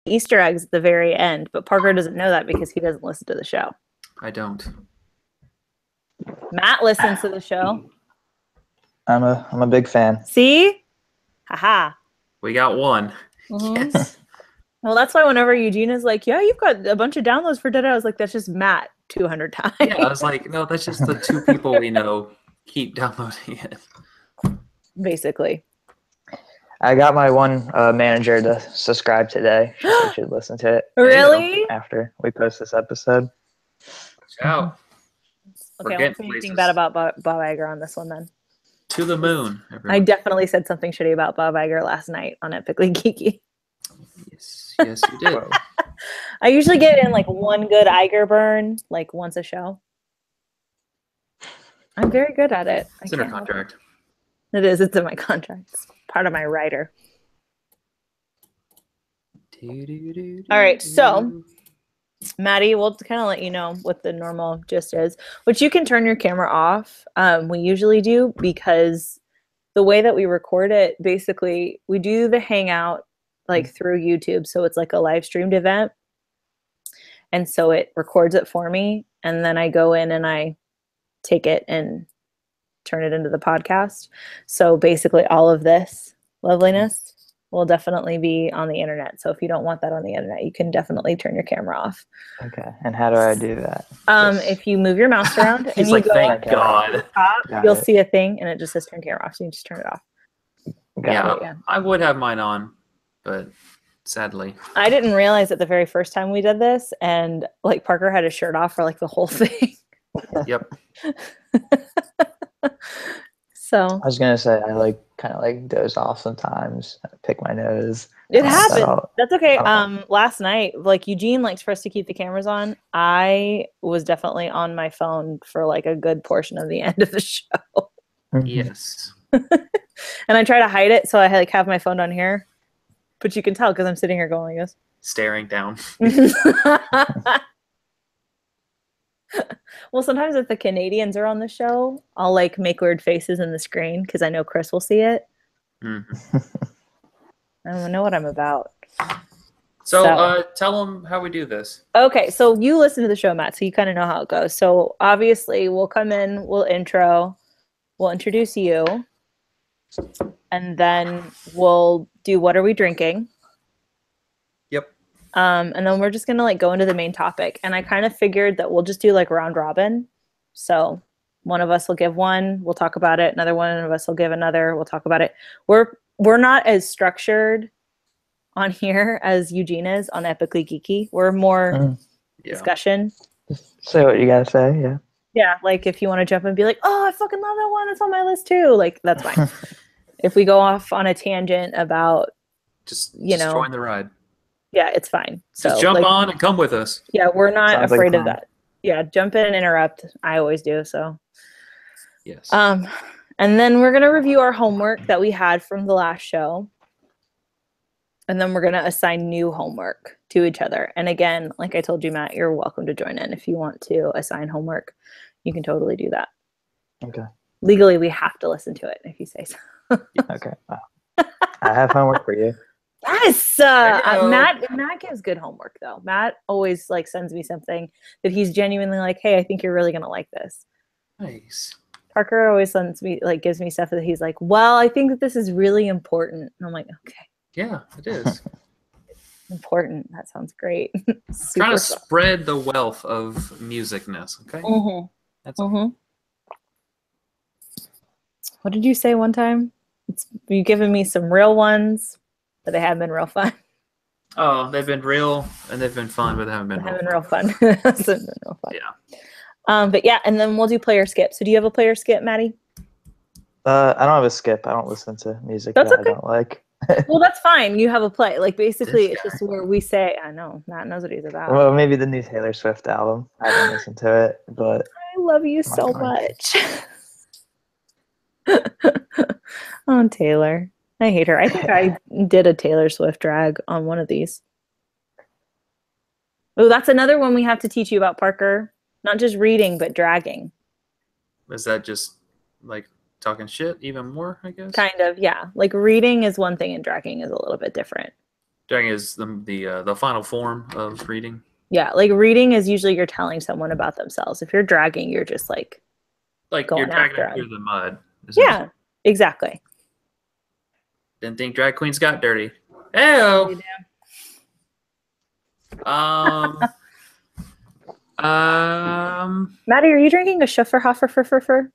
Easter eggs at the very end, but Parker doesn't know that because he doesn't listen to the show. I don't. Matt listens to the show. I'm a big fan. See? Haha. We got one. Mhm. Yes. Well, that's why whenever Eugene is like, yeah, you've got a bunch of downloads for Dead, I was like, that's just Matt 200 times. Yeah, I was like, no, that's just the 2 people we know keep downloading it. Basically. I got my one manager to subscribe today. She said she'd listen to it. Really? After we post this episode. Ciao. Okay, I won't say anything bad about Bob Iger on this one then. To the moon, everyone. I definitely said something shitty about Bob Iger last night on Epically Geeky. Yes, you did. I usually get in like one good Iger burn, like once a show. I'm very good at it. It's in our contract. It is. It's in my contract. It's part of my writer. All right, so Maddie, we'll kind of let you know what the normal gist is, which you can turn your camera off. We usually do because the way that we record it, basically, we do the hangout like through YouTube, so it's like a live streamed event, and so it records it for me, and then I go in and I take it and turn it into the podcast. So basically, all of this loveliness will definitely be on the internet. So if you don't want that on the internet, you can definitely turn your camera off. Okay. And how do I do that? If you move your mouse around and you go thank God. Top, you'll see a thing and it just says turn camera off. So you just turn it off. Yeah, I would have mine on, but sadly. I didn't realize it the very first time we did this, and like Parker had his shirt off for like the whole thing. Yep. So I was gonna say I like kind of like doze off sometimes. I pick my nose. It happens. That's okay. Last night, like Eugene likes for us to keep the cameras on. I was definitely on my phone for like a good portion of the end of the show. Yes. And I try to hide it, so I like have my phone on here, but you can tell because I'm sitting here going like this, staring down. Well, sometimes if the Canadians are on the show, I'll like make weird faces in the screen because I know Chris will see it. Mm-hmm. I don't know what I'm about. So tell them how we do this. Okay, so you listen to the show, Matt, so you kind of know how it goes. So obviously, we'll come in, we'll intro, we'll introduce you, and then we'll do what are we drinking. Yep. And then we're just gonna like go into the main topic. And I kind of figured that we'll just do like round robin. So one of us will give one, we'll talk about it. Another one of us will give another, we'll talk about it. We're not as structured on here as Eugene is on Epically Geeky. We're more discussion. Say what you gotta say, yeah. Yeah, like if you want to jump and be like, oh, I fucking love that one, it's on my list too. Like that's fine. If we go off on a tangent about just join the ride. Yeah, it's fine. So just jump on and come with us. Yeah, we're not afraid of that. Yeah, jump in and interrupt. I always do, so. Yes. And then we're gonna review our homework that we had from the last show. And then we're gonna assign new homework to each other. And again, like I told you, Matt, you're welcome to join in. If you want to assign homework, you can totally do that. Okay. Legally, we have to listen to it if you say so. Okay. Wow. I have homework for you. Yes, Matt gives good homework though. Matt always like sends me something that he's genuinely like, hey, I think you're really gonna like this. Nice. Parker always sends me like gives me stuff that he's like, well, I think that this is really important. And I'm like, okay. Yeah, it is. Important. That sounds great. Trying to spread the wealth of musicness, okay? Mm-hmm. That's What did you say one time? You've given me some real ones, but they haven't been real fun. Oh, they've been real and they've been fun, but they haven't been real fun. Yeah. But yeah, and then we'll do player skip. So do you have a player skip, Maddie? I don't have a skip. I don't listen to music that I don't like. Well, that's fine. You have a play. Like basically, it's just where we say, I know, Matt knows what he's about. Well, maybe the new Taylor Swift album. I haven't listened to it, but I love you so much. Oh, Taylor. I hate her. I think I did a Taylor Swift drag on one of these. Oh, that's another one we have to teach you about, Parker. Not just reading, but dragging. Is that just like talking shit even more, I guess? Kind of, yeah. Like reading is one thing and dragging is a little bit different. Dragging is the final form of reading. Yeah, like reading is usually you're telling someone about themselves. If you're dragging, you're just like you're dragging them through the mud. Yeah, exactly. Didn't think drag queens got dirty. Ew. Maddie, are you drinking a Schufferhofer?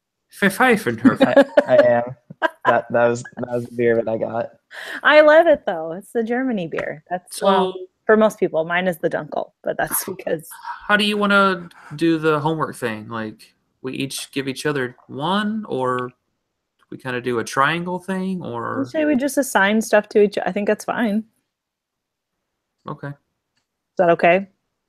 I am. That was the beer that I got. I love it though. It's the Germany beer. That's so. For most people, mine is the Dunkel, but that's because. How do you want to do the homework thing? Like, we each give each other one, or we kind of do a triangle thing, or? I'll say we just assign stuff to each. I think that's fine. Okay. Is that okay?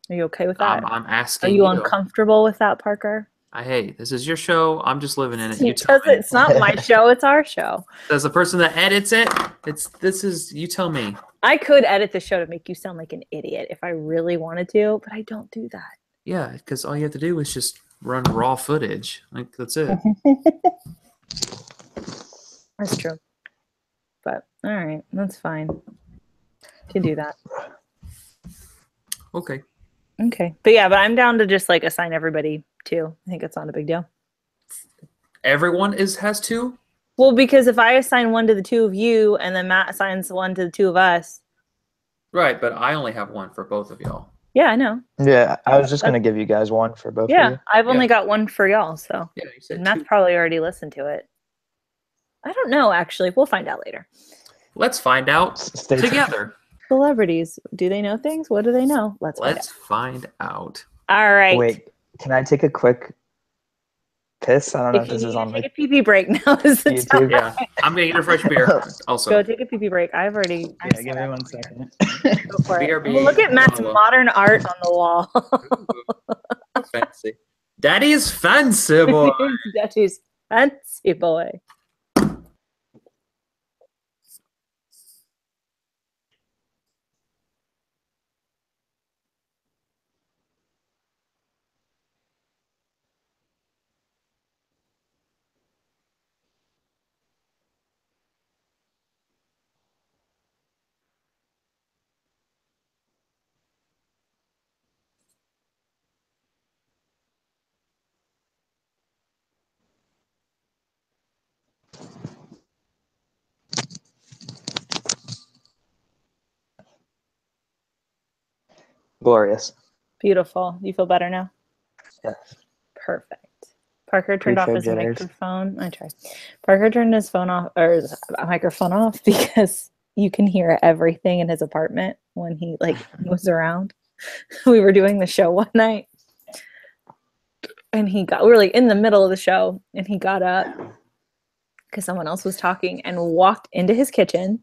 Are you okay with that? I'm asking. Are you uncomfortable with that, Parker? This is your show. I'm just living in it. It's not my show. It's our show. As the person that edits it, you tell me. I could edit the show to make you sound like an idiot if I really wanted to, but I don't do that. Yeah, because all you have to do is just run raw footage. Like, that's it. That's true. But all right, that's fine. You can do that. Okay. But yeah, but I'm down to just like assign everybody two. I think it's not a big deal. Everyone has two? Well, because if I assign one to the two of you and then Matt assigns one to the two of us. Right, but I only have one for both of y'all. Yeah, I know. Yeah, I was just going to give you guys one for both of you. Yeah, I've only got one for y'all, so. Yeah, you said Matt's probably already listened to it. I don't know, actually. We'll find out later. Let's find out together. Celebrities, do they know things? What do they know? Let's find out. All right. Wait, can I take a quick piss? I don't know if this is on take a pee-pee break now. Is the time. Yeah, I'm gonna get a fresh beer. Also, go take a pee-pee break. I've already. Yeah, give me 1 second. Go for it. Well, look at Matt's modern art on the wall. Ooh, fancy. Daddy's fancy boy. Daddy's fancy boy. Glorious. Beautiful. You feel better now? Yes. Perfect. Parker turned off his microphone. I tried. Parker turned his phone off, or his microphone off, because you can hear everything in his apartment when he moves around. We were doing the show one night, and we were in the middle of the show, and he got up because someone else was talking and walked into his kitchen.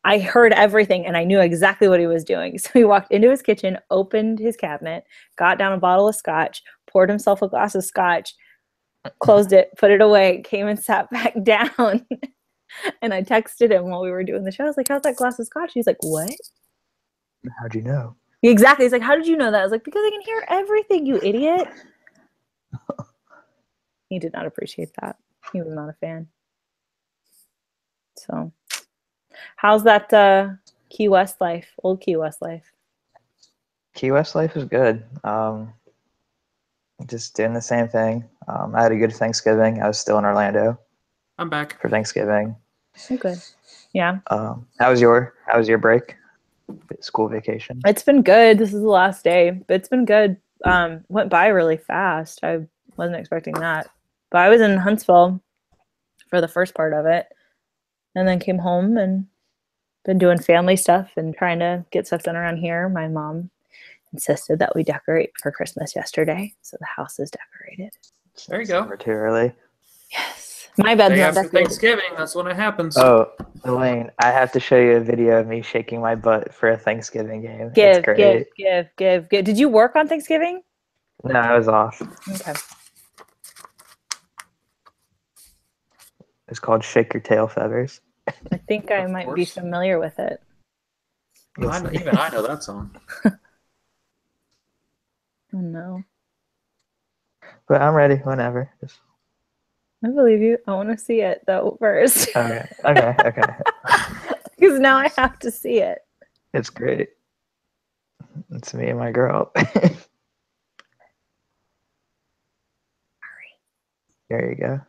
I heard everything and I knew exactly what he was doing. So he walked into his kitchen, opened his cabinet, got down a bottle of scotch, poured himself a glass of scotch, closed it, put it away, came and sat back down. And I texted him while we were doing the show. I was like, how's that glass of scotch? He's like, what? How'd you know? Exactly. He's like, how did you know that? I was like, because I can hear everything, you idiot. He did not appreciate that. He was not a fan. So, how's that Key West life? Old Key West life? Key West life is good. Just doing the same thing. I had a good Thanksgiving. I was still in Orlando. I'm back for Thanksgiving. Okay. Yeah. How was your break? School vacation? It's been good. This is the last day, but it's been good. Went by really fast. I wasn't expecting that. But I was in Huntsville for the first part of it, and then came home and been doing family stuff and trying to get stuff done around here. My mom insisted that we decorate for Christmas yesterday, so the house is decorated. There you go. Never too early. Yes. My bed's day not after decorated. Thanksgiving, that's when it happens. Oh, Elaine, I have to show you a video of me shaking my butt for a Thanksgiving game. It's great. Give. Did you work on Thanksgiving? No, I was off. Okay. It's called Shake Your Tail Feathers. I think I might be familiar with it. Even I know that song. Oh no. But I'm ready whenever. I believe you. I want to see it though first. Okay. Because now I have to see it. It's great. It's me and my girl. There you go.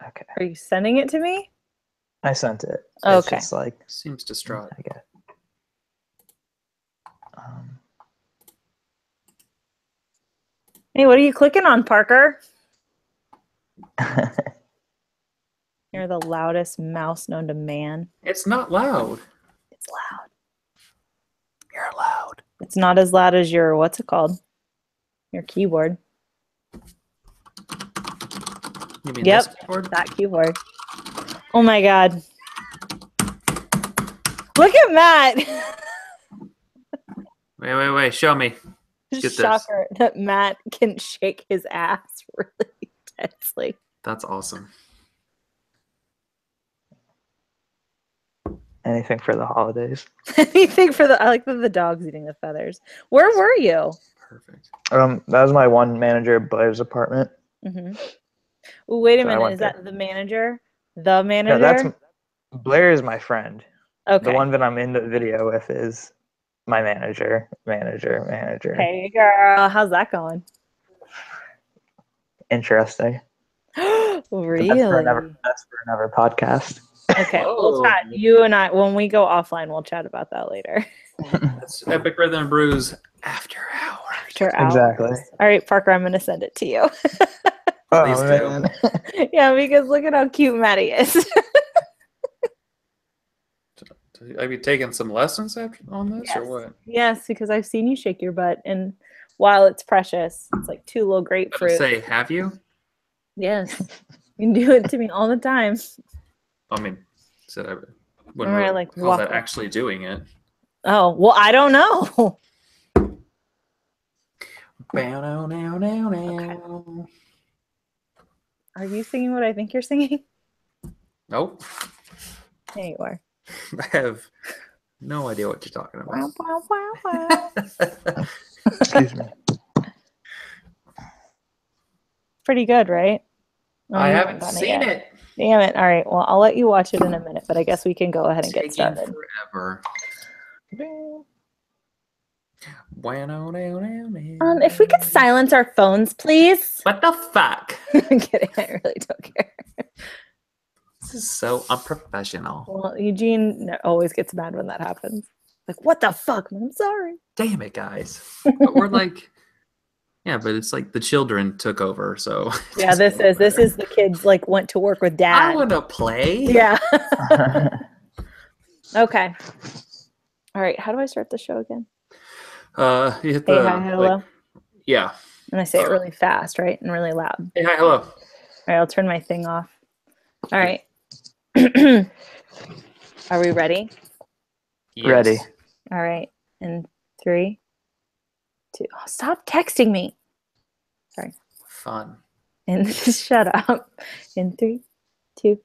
Okay. Are you sending it to me? I sent it. Okay. It's just like, Seems distraught. I guess. Hey, what are you clicking on, Parker? You're the loudest mouse known to man. It's not loud. It's loud. You're loud. It's not as loud as your, what's it called? Your keyboard. You mean Yep. this keyboard? That keyboard. Oh my God. Look at Matt. Wait. Show me. Get this. Shocker that Matt can shake his ass really intensely. That's awesome. Anything for the holidays. Anything for I like the dog's eating the feathers. Where were you? Perfect. That was my one manager at Blair's apartment. Mm-hmm. Ooh, wait a So I minute. went Is there. that the manager? The manager? No, that's Blair is my friend. okay. The one that I'm in the video with is my manager. Hey girl, how's that going? Interesting. Really? That's for another podcast. Okay, we'll chat. You and I, when we go offline, we'll chat about that later. That's Epic Rhythm and Brews after hours. After hours. Exactly. All right, Parker, I'm going to send it to you. Please do. man. Yeah, because look at how cute Maddie is. Have you taken some lessons on this Yes. or what? Yes, because I've seen you shake your butt, and while it's precious, it's like two little I was grapefruit. gonna say, have you? Yes, you do it to me all the time. I mean, said I wouldn't Remember, I, really like, call walk that up. actually doing it. Oh, well, I don't know. Now. Are you singing what I think you're singing? Nope. There you are. I have no idea what you're talking Wow, about. wow, wow, wow. Excuse me. Pretty good, right? Oh, I you haven't done seen yet. it. Damn it. All right. Well, I'll let you watch it in a minute, but I guess we can go ahead and get Taking started. forever. If we could silence our phones, please. What the fuck? I'm kidding. I really don't care. This is so unprofessional. Well, Eugene always gets mad when that happens. Like, what the fuck? I'm sorry. Damn it, guys. But we're like, yeah, but it's like the children took over, so. it Yeah, doesn't this matter. is the kids like went to work with dad. I want to play. Yeah. Okay. All right. How do I start the show again? You hit Hey, the. hi, hello. like- yeah. And I say it really fast, right? And really loud. Hey, hi, hello. All right. I'll turn my thing off. All right. Are we ready? Ready. Yes. All right. In 3, 2. Oh, stop texting me. Fun. And shut up. In 3, 2,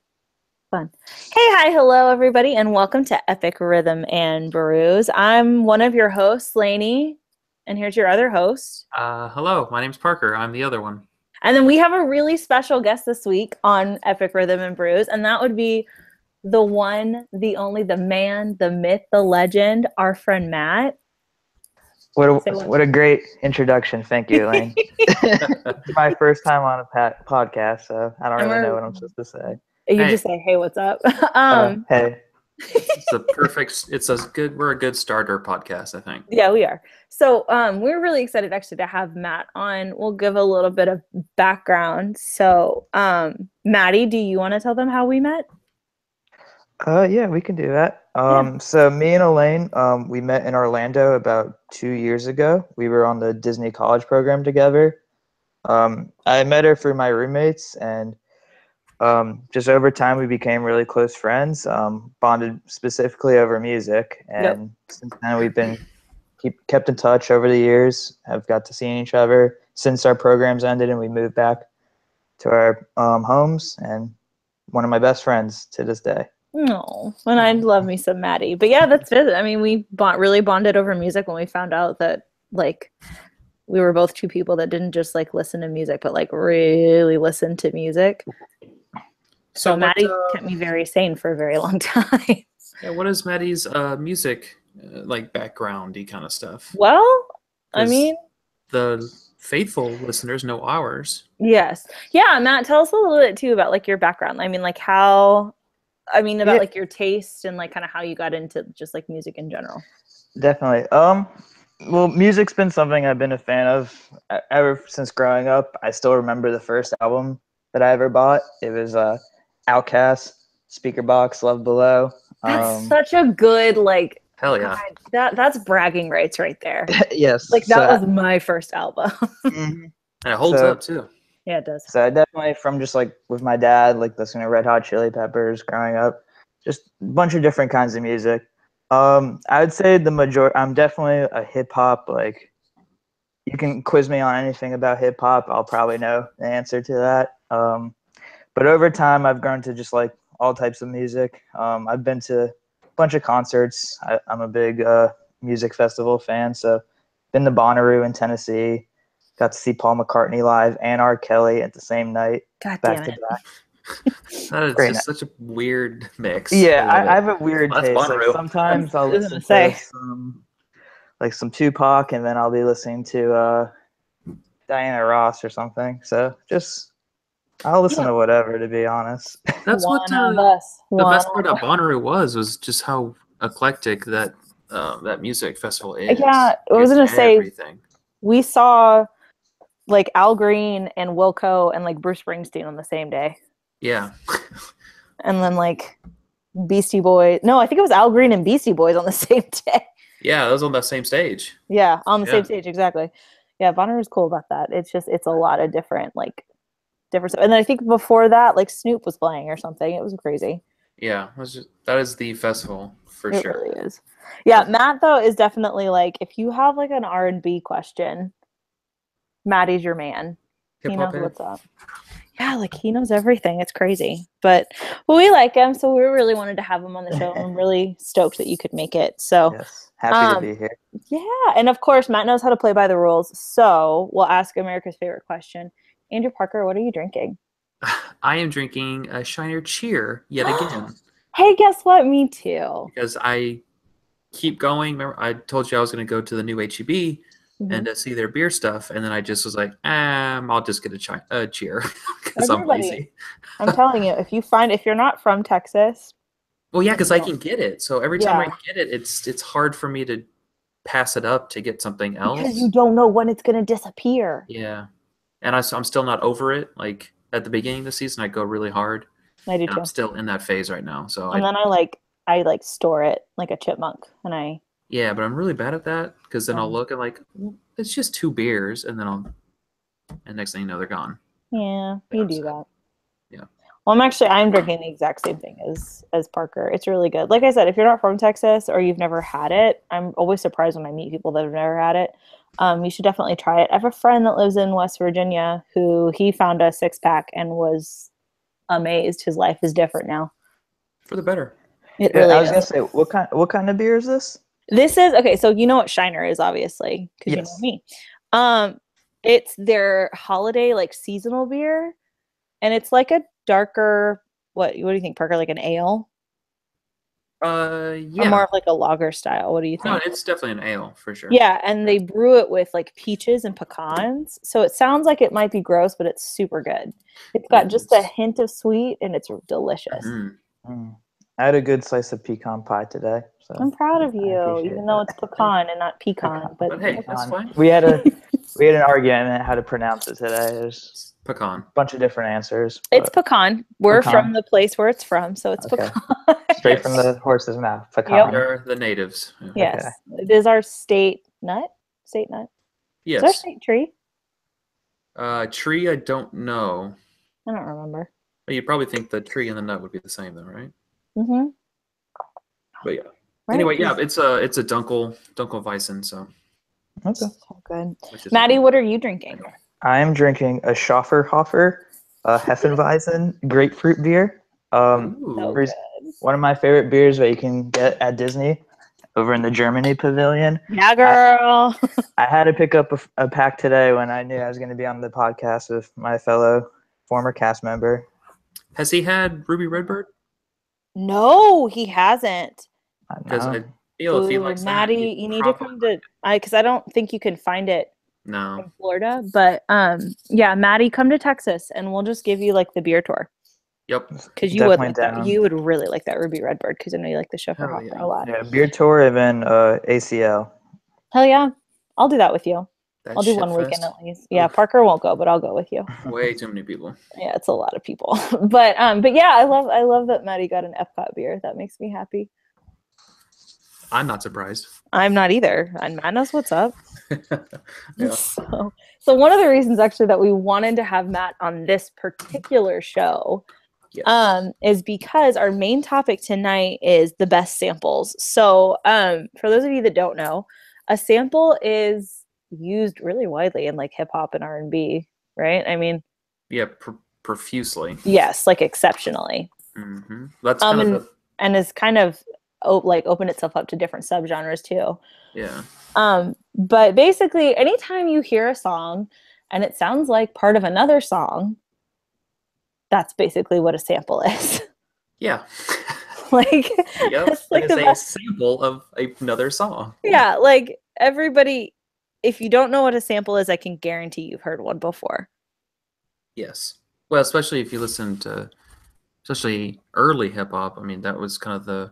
1. Hey, hi, hello, everybody, and welcome to Epic Rhythm and Brews. I'm one of your hosts, Lainey, and here's your other host. Hello, my name's Parker. I'm the other one. And then we have a really special guest this week on Epic Rhythm and Brews, and that would be the one, the only, the man, the myth, the legend, our friend Matt. What a great introduction. Thank you, Elaine. It's my first time on a podcast, so I don't really know what I'm supposed to say. You Hey. just say, hey, what's up? Hey. It's a perfect. We're a good starter podcast, I think. Yeah, we are. So we're really excited actually to have Matt on. We'll give a little bit of background. So Maddie, do you want to tell them how we met? Yeah, we can do that. So me and Elaine, we met in Orlando about 2 years ago. We were on the Disney College program together. I met her through my roommates, and just over time we became really close friends, bonded specifically over music. And since then we've been kept in touch over the years, have got to see each other since our programs ended and we moved back to our homes, and one of my best friends to this day. No, and I love me some Maddie. But yeah, that's it. I mean, we really bonded over music when we found out that like we were both two people that didn't just like listen to music, but like really listen to music. So Maddie kept me very sane for a very long time. Yeah, what is Maddie's music like backgroundy kind of stuff? Well, I mean, the faithful listeners know ours. Yes. Yeah, Matt, tell us a little bit too about like your background. I mean, like about like your taste and like kind of how you got into just like music in general. Definitely. Well, music's been something I've been a fan of ever since growing up. I still remember the first album that I ever bought. It was Outkast, Speakerboxxx, Love Below. That's such a good like. Hell yeah. God, that's bragging rights right there. Yes. Like that was my first album. And it holds up too. Yeah, it does. So I definitely, from just like with my dad, like listening to Red Hot Chili Peppers growing up, just a bunch of different kinds of music. I would say I'm definitely a hip hop. Like, you can quiz me on anything about hip hop, I'll probably know the answer to that. But over time, I've grown to just like all types of music. I've been to a bunch of concerts. I'm a big music festival fan, so been to Bonnaroo in Tennessee. Got to see Paul McCartney live and R. Kelly at the same night. God back damn to it. back. That is Great just such a weird mix. Yeah, I have a weird That's taste. Like, Bonnaroo. sometimes I'll was listen gonna to say. some Tupac, and then I'll be listening to Diana Ross or something. So just I'll listen to whatever, to be honest. That's what One of us. the best part of Bonnaroo was just how eclectic that that music festival is. Yeah, I was gonna say everything. we saw like Al Green and Wilco and like Bruce Springsteen on the same day. Yeah. And then like Beastie Boys. No, I think it was Al Green and Beastie Boys on the same day. Yeah, that was on that same stage. Yeah, on the same stage, exactly. Yeah, Bonnaroo is cool about that. It's a lot of different stuff. And then I think before that, like Snoop was playing or something. It was crazy. Yeah, that is the festival for It sure. really is. Yeah, Matt though is definitely like, if you have like an R&B question, Maddie's your man. He knows what's up. Yeah, like he knows everything. It's crazy. But we like him, so we really wanted to have him on the show. I'm really stoked that you could make it. So Yes, happy to be here. yeah, and of course Matt knows how to play by the rules. So we'll ask America's favorite question. Andrew Parker, what are you drinking? I am drinking a Shiner Cheer yet again. Hey, guess what? Me too. Because I keep going. Remember, I told you I was going to go to the new HEB and to see their beer stuff, and then I just was like, I'll just get a cheer because I'm lazy. I'm telling you, if you're not from Texas. Well, yeah, because I can get it. So every time I get it, it's hard for me to pass it up to get something else. Because you don't know when it's going to disappear. Yeah. And I'm still not over it. Like at the beginning of the season, I go really hard. I do too. I'm still in that phase right now. So then I store it like a chipmunk, and yeah, but I'm really bad at that because then I'll look and like, well, it's just 2 beers, and then next thing you know, they're gone. Yeah, you do that. Yeah. Well, I'm drinking the exact same thing as Parker. It's really good. Like I said, if you're not from Texas or you've never had it, I'm always surprised when I meet people that have never had it. You should definitely try it. I have a friend that lives in West Virginia who he found a 6-pack and was amazed. His life is different now. For the better. It really is. I was gonna say, what kind of beer is this? This is okay. So you know what Shiner is, obviously, because you know me. It's their holiday like seasonal beer, and it's like a darker. What do you think, Parker? Like an ale? Yeah. Or more of like a lager style. What do you think? No, it's definitely an ale for sure. Yeah, and they brew it with like peaches and pecans. So it sounds like it might be gross, but it's super good. It's got just a hint of sweet, and it's delicious. I had a good slice of pecan pie today. So I'm proud of you, even though it's pecan and not pecan. But hey, that's fine. We had an argument on how to pronounce it today. There's pecan. A bunch of different answers. It's pecan. We're from the place where it's from, so it's pecan. Straight from the horse's mouth. Pecan. Yep. They're the natives. Yeah. Yes. Okay. It is our state nut. State nut. Yes. Is our state tree? Tree, I don't know. I don't remember. But you'd probably think the tree and the nut would be the same, though, right? Mm-hmm. But yeah. Right. Anyway, yeah, it's a Dunkelweizen, so. Okay. So good. Maddie, what are you drinking? I am drinking a Schafferhofer, Hefeweizen grapefruit beer. So one of my favorite beers that you can get at Disney. over in the Germany pavilion. Yeah, girl. I had to pick up a pack today when I knew I was going to be on the podcast with my fellow former cast member. Has he had Ruby Redbird? No, he hasn't. Because I feel if he likes Maddie, that, you need to come to because I don't think you can find it no. in Florida. But yeah, Maddie, come to Texas and we'll just give you like the beer tour. Yep. Because you would like that. You would really like that Ruby Redbird because I know you like the Schiffer Hopper a lot. Yeah, beer tour and then ACL. Hell yeah, I'll do that with you. That I'll do one weekend at least. Yeah, Parker won't go, but I'll go with you. Way too many people. Yeah, it's a lot of people. But yeah, I love that Maddie got an Epcot beer. That makes me happy. I'm not surprised. I'm not either. And Matt knows what's up. Yeah. So one of the reasons actually that we wanted to have Matt on this particular show is because our main topic tonight is the best samples. So for those of you that don't know, a sample is used really widely in like hip hop and R&B, right? I mean, yeah, profusely. Yes, like exceptionally. Mm-hmm. That's kind of and is kind of like opened itself up to different subgenres too. Yeah. But basically, anytime you hear a song and it sounds like part of another song, that's basically what a sample is. Yeah. Like, yep. It's a sample of another song. Yeah, like everybody, if you don't know what a sample is, I can guarantee you've heard one before. Yes. Well, especially if you listen to, especially early hip hop. I mean, that was kind of the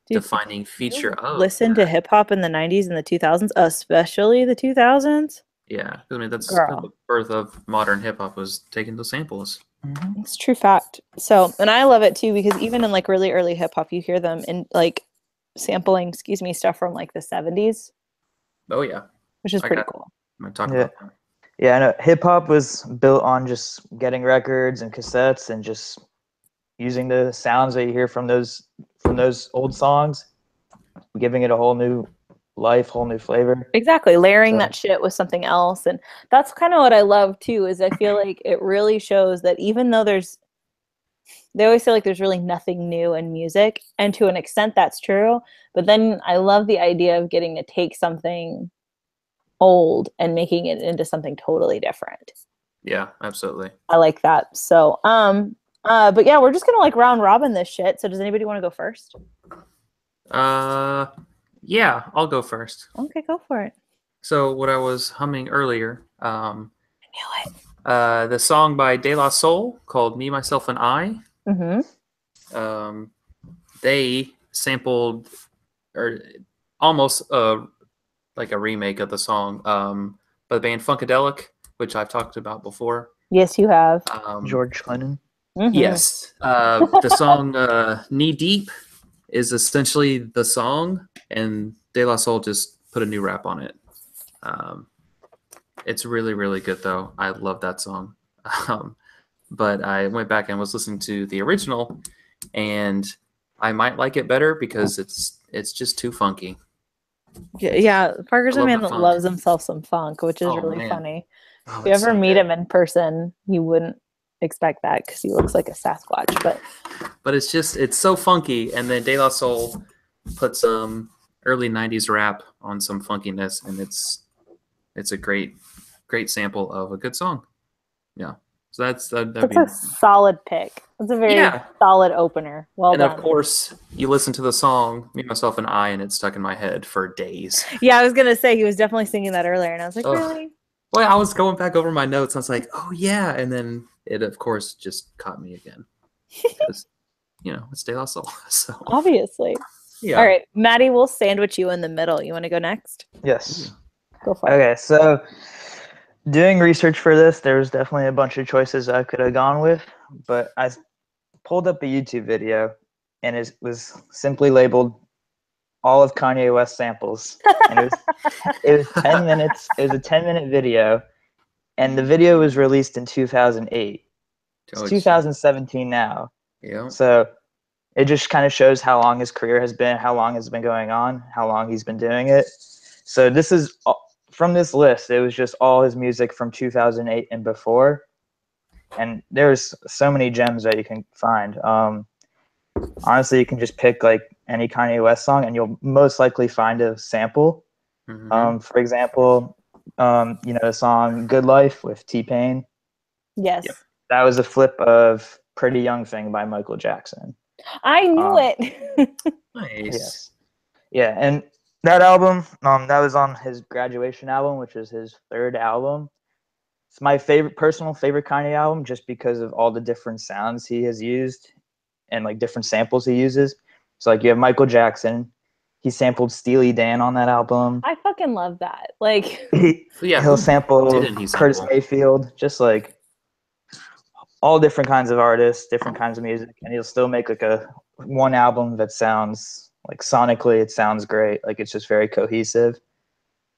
defining feature of. Listen to hip hop in the 90s and the 2000s, especially the 2000s. Yeah, I mean that's kind of the birth of modern hip hop was taking those samples. Mm-hmm. It's true fact. So, and I love it too because even in like really early hip hop, you hear them in like sampling, stuff from like the 70s. Oh yeah, which is pretty cool. I'm gonna talk about that. Yeah, I know. Hip hop was built on just getting records and cassettes and just using the sounds that you hear from those old songs, giving it a whole new life, whole new flavor. Exactly, layering that shit with something else. And that's kind of what I love too, is I feel like it really shows that even though they always say like there's really nothing new in music, and to an extent that's true, but then I love the idea of getting to take something old and making it into something totally different. Yeah, absolutely. I like that. So but yeah, we're just gonna like round robin this shit. So does anybody want to go first? Yeah, I'll go first. Okay, go for it. So what I was humming earlier, I knew it. The song by De La Soul called "Me, Myself, and I." Mm-hmm. They sampled, or almost like a remake of the song by the band Funkadelic, which I've talked about before. Yes, you have. George Clinton. Mm-hmm. Yes. The song Knee Deep is essentially the song, and De La Soul just put a new rap on it. It's really, really good, though. I love that song. But I went back and was listening to the original, and I might like it better because it's just too funky. Yeah, Parker's a man that loves himself some funk, which is really funny. If you ever meet him in person, you wouldn't expect that because he looks like a Sasquatch. But it's so funky, and then De La Soul put some early 90s rap on some funkiness, and it's a great sample of a good song. Yeah. So that's a solid pick. It's a very solid opener. Well done. And of course, you listen to the song "Me, Myself, and I," and it's stuck in my head for days. Yeah, I was gonna say he was definitely singing that earlier, and I was like, really? Well, I was going back over my notes. I was like, oh yeah, and then it of course just caught me again because it's De La Soul. So obviously, yeah. All right, Maddie, we'll sandwich you in the middle. You want to go next? Yes. Go for it. Okay, so doing research for this, there was definitely a bunch of choices I could have gone with, but I pulled up a YouTube video, and it was simply labeled all of Kanye West samples. And it was 10 minutes. It was a 10-minute video, and the video was released in 2008. It's 2017 now. Yeah. So it just kind of shows how long his career has been, how long it's been going on, how long he's been doing it. So this is from this list. It was just all his music from 2008 and before, and there's so many gems that you can find. honestly, you can just pick like any Kanye West song, and you'll most likely find a sample. For example, the song "Good Life" with T-Pain. Yes. Yep. That was a flip of "Pretty Young Thing" by Michael Jackson. I knew it. Nice. Yes. Yeah, and that album, that was on his graduation album, which is his third album. It's my personal favorite Kanye album, just because of all the different sounds he has used and like different samples he uses. So like you have Michael Jackson, he sampled Steely Dan on that album. I fucking love that. Like, He'll sample didn't he Curtis sample? Mayfield, just like all different kinds of artists, different kinds of music, and he'll still make like one album that sounds like sonically it sounds great. Like it's just very cohesive,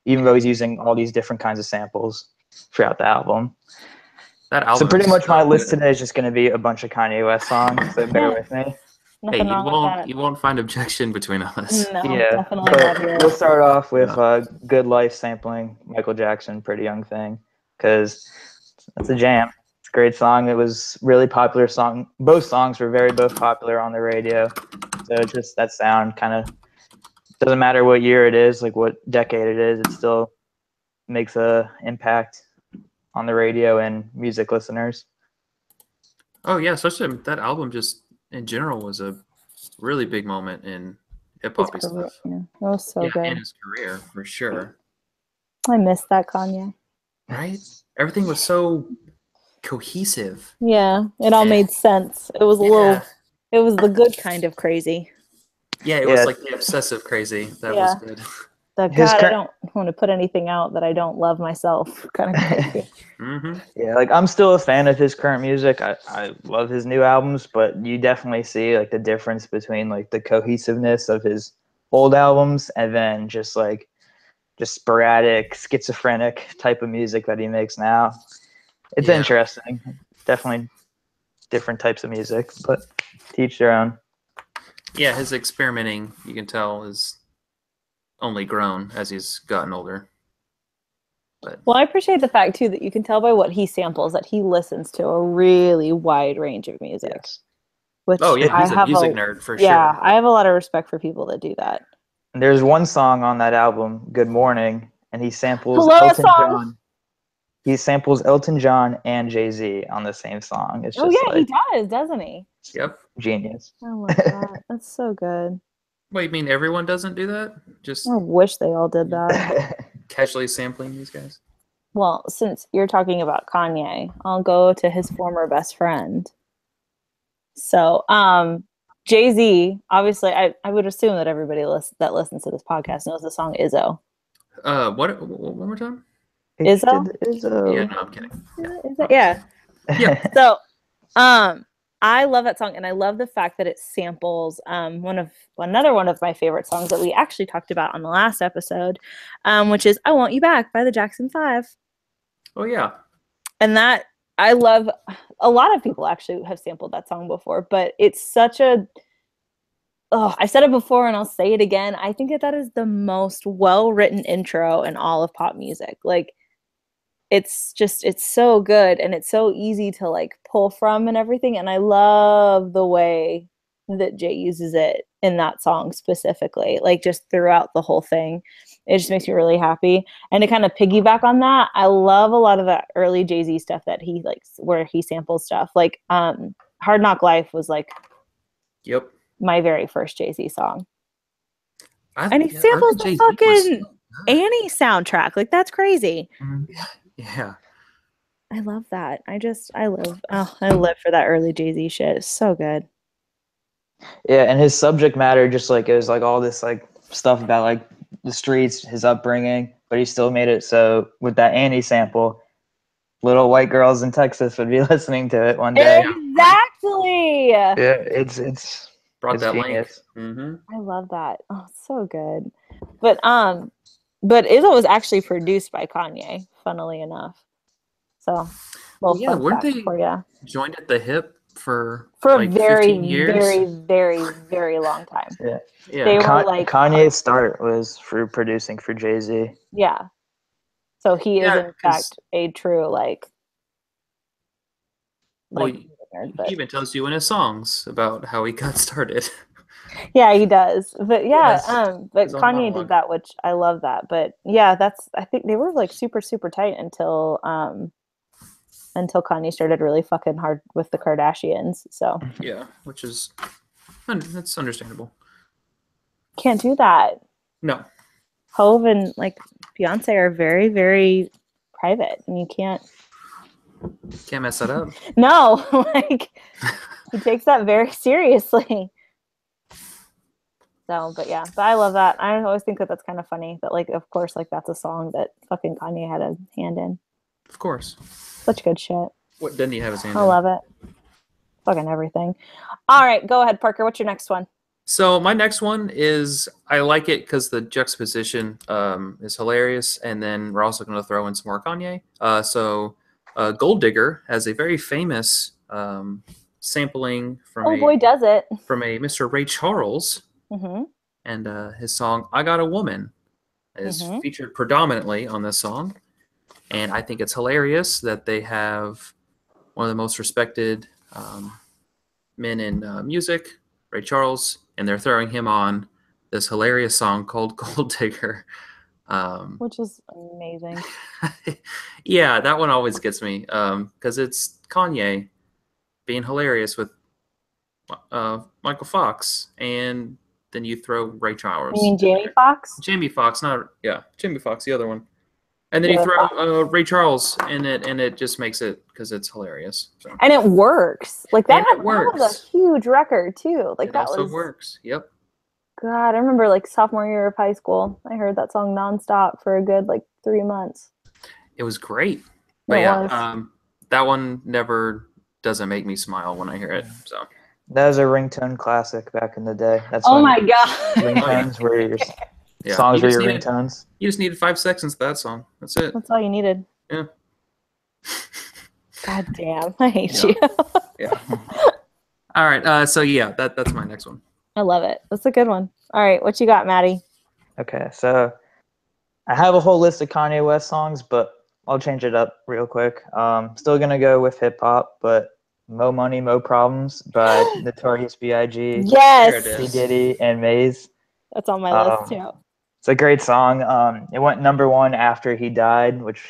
even though he's using all these different kinds of samples throughout the album. That album. So pretty much my list good. today is just going to be a bunch of Kanye West songs. So bear with me. nothing Hey, wrong with you won't find objection between us. that. No, Yeah, definitely love but yours. we'll start off with "Good Life" sampling Michael Jackson, "Pretty Young Thing," because that's a jam. It's a great song. It was really popular song. Both songs were both popular on the radio. So just that sound kind of doesn't matter what year it is, like what decade it is, it still makes a impact on the radio and music listeners. Oh yeah, especially that album just in general was a really big moment in hip hop His career, stuff. yeah. That was so good. In his career for sure. I miss that Kanye. Right? Everything was so cohesive. Yeah, it all made sense. It was it was the good kind of crazy. Yeah, it was like the obsessive crazy. That was good. The God, I don't want to put anything out that I don't love myself kind of crazy. Yeah, like I'm still a fan of his current music. I love his new albums, but you definitely see like the difference between like the cohesiveness of his old albums and then just sporadic, schizophrenic type of music that he makes now. It's interesting. Definitely different types of music, but to each their own. Yeah, his experimenting, you can tell, is only grown as he's gotten older. But well, I appreciate the fact too that you can tell by what he samples that he listens to a really wide range of music. Yes. Which he's a music nerd for sure. Yeah, I have a lot of respect for people that do that. There's one song on that album, "Good Morning," and he samples Elton John. He samples Elton John and Jay-Z on the same song. It's just he does, doesn't he? Yep. Genius. I love that. That's so good. Wait, you mean everyone doesn't do that? Just I wish they all did that. Casually sampling these guys? Well, since you're talking about Kanye, I'll go to his former best friend. So, Jay-Z, obviously, I would assume that everybody that listens to this podcast knows the song Izzo. What? One more time? Izzo? Yeah, no, I'm kidding. Yeah. Yeah. So, I love that song, and I love the fact that it samples another one of my favorite songs that we actually talked about on the last episode, which is "I Want You Back" by the Jackson 5. Oh yeah. And that I love. A lot of people actually have sampled that song before, but it's such a I said it before and I'll say it again. I think that is the most well-written intro in all of pop music. Like it's so good and it's so easy to like pull from and everything. And I love the way that Jay uses it in that song specifically, like just throughout the whole thing. It just makes me really happy. And to kind of piggyback on that, I love a lot of that early Jay-Z stuff that he likes, where he samples stuff. Like Hard Knock Life was like my very first Jay-Z song. And he samples the fucking Annie soundtrack. Like that's crazy. Yeah. I love that. I live for that early Jay-Z shit. It's so good. Yeah, and his subject matter just like it was like all this like stuff about like the streets, his upbringing, but he still made it so with that Annie sample, little white girls in Texas would be listening to it one day. Exactly. Yeah, it's brought it's that genius. link. I love that. Oh, it's so good. But Izzo was actually produced by Kanye, funnily enough. So, weren't they joined at the hip for like a very, 15 years? very, very, very long time. Yeah. They were like Kanye's start was for producing for Jay-Z. Yeah. So he is in fact a true nerd, He but even tells you in his songs about how he got started. yeah, he does. But yeah, Yes, but his own Kanye monologue. did that, which I love that. But yeah, I think they were like super, super tight until Kanye started really fucking hard with the Kardashians. So Yeah, which is that's understandable. can't do that. No, Hove and like Beyonce are very, very private, and you can't. can't mess that up. No, like he takes that very seriously. So, but yeah, but I love that. I always think that that's kind of funny that, like, of course, like that's a song that fucking Kanye had a hand in. Of course. Such good shit. What didn't he have his hand I in? love it. Fucking everything. All right, go ahead, Parker. What's your next one? So my next one is I like it because the juxtaposition is hilarious, and then we're also going to throw in some more Kanye. Gold Digger has a very famous sampling from Oh boy, does it. from a Mr. Ray Charles, Mm-hmm. and his song "I Got a Woman" is featured predominantly on this song, and I think it's hilarious that they have one of the most respected men in music, Ray Charles, and they're throwing him on this hilarious song called Gold Digger. Which is amazing. Yeah, that one always gets me because it's Kanye being hilarious with Michael Fox, and then you throw Ray Charles. You mean Jamie Foxx? Jamie Foxx, Jamie Foxx, the other one. And then Yeah. you throw Ray Charles in it, and it just makes it because it's hilarious. So. And it works. Like that, And it that works. was a huge record too. Like It that also was works. Yep. God, I remember like sophomore year of high school. I heard that song nonstop for a good like 3 months. It was great. But It yeah, was. that one never doesn't make me smile when I hear it. So That was a ringtone classic back in the day. That's Oh when my God. ringtones were your yeah, songs you were just your needed- ringtones. You just needed 5 seconds of that song. That's it. That's all you needed. Yeah. God damn. I hate Yeah. you. Yeah. All right. So yeah, that's my next one. I love it. That's a good one. All right. What you got, Maddie? Okay, so I have a whole list of Kanye West songs, but I'll change it up real quick. Still gonna go with hip hop, but "Mo Money, Mo Problems" by Notorious B.I.G., Yes. There it P. is. Diddy, and Maze. That's on my list too. It's a great song. It went #1 after he died, which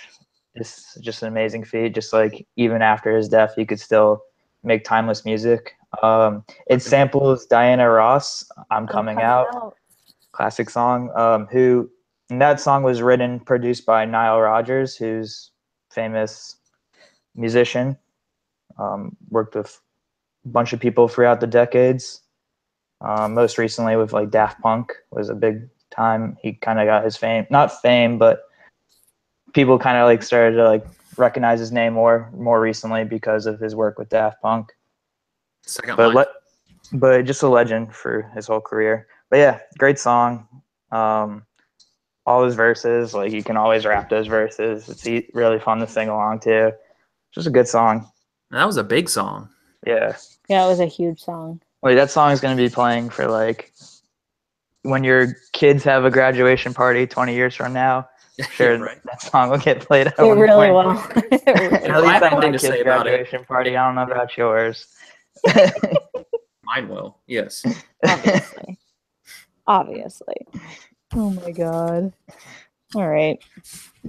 is just an amazing feat. Just like even after his death, he could still make timeless music. It samples Diana Ross, "I'm Coming Out," classic song. And that song was written, produced by Nile Rodgers, who's famous musician. Worked with a bunch of people throughout the decades. Most recently with like Daft Punk was a big time. He kind of got his fame, not fame, but people kind of like started to like recognize his name more recently because of his work with Daft Punk. Second But line. but just a legend for his whole career. But yeah, great song. All his verses, like you can always rap those verses. It's really fun to sing along to. Just a good song. That was a big song. Yeah. Yeah, it was a huge song. Like that song is going to be playing for like when your kids have a graduation party 20 years from now. Sure, Right. that song will get played at It one really point. will. It really If At I least have at anything my to kid's say about it, graduation party. I don't know about yours. Mine will. Yes. Obviously. Obviously. Oh my God. All right.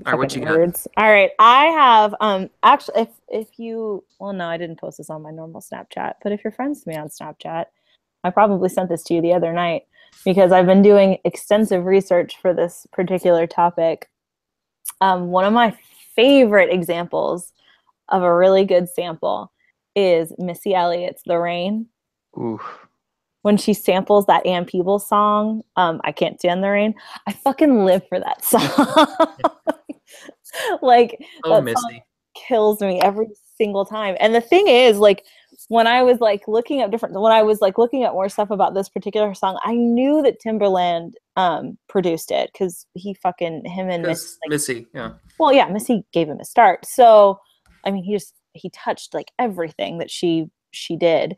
All right. What Fucking you got? nerds. All right. I have actually if you well no, I didn't post this on my normal Snapchat, but if you're friends with me on Snapchat, I probably sent this to you the other night because I've been doing extensive research for this particular topic. One of my favorite examples of a really good sample is Missy Elliott's The Rain. Oof. When she samples that Ann Peebles song, I Can't Stand the Rain. I fucking live for that song. Like Oh, that Missy. song kills me every single time. And the thing is, like, when I was like looking up more stuff about this particular song, I knew that Timbaland produced it because him and Missy, like, Missy. Yeah. well, yeah, Missy gave him a start. So, I mean, he touched like everything that she did.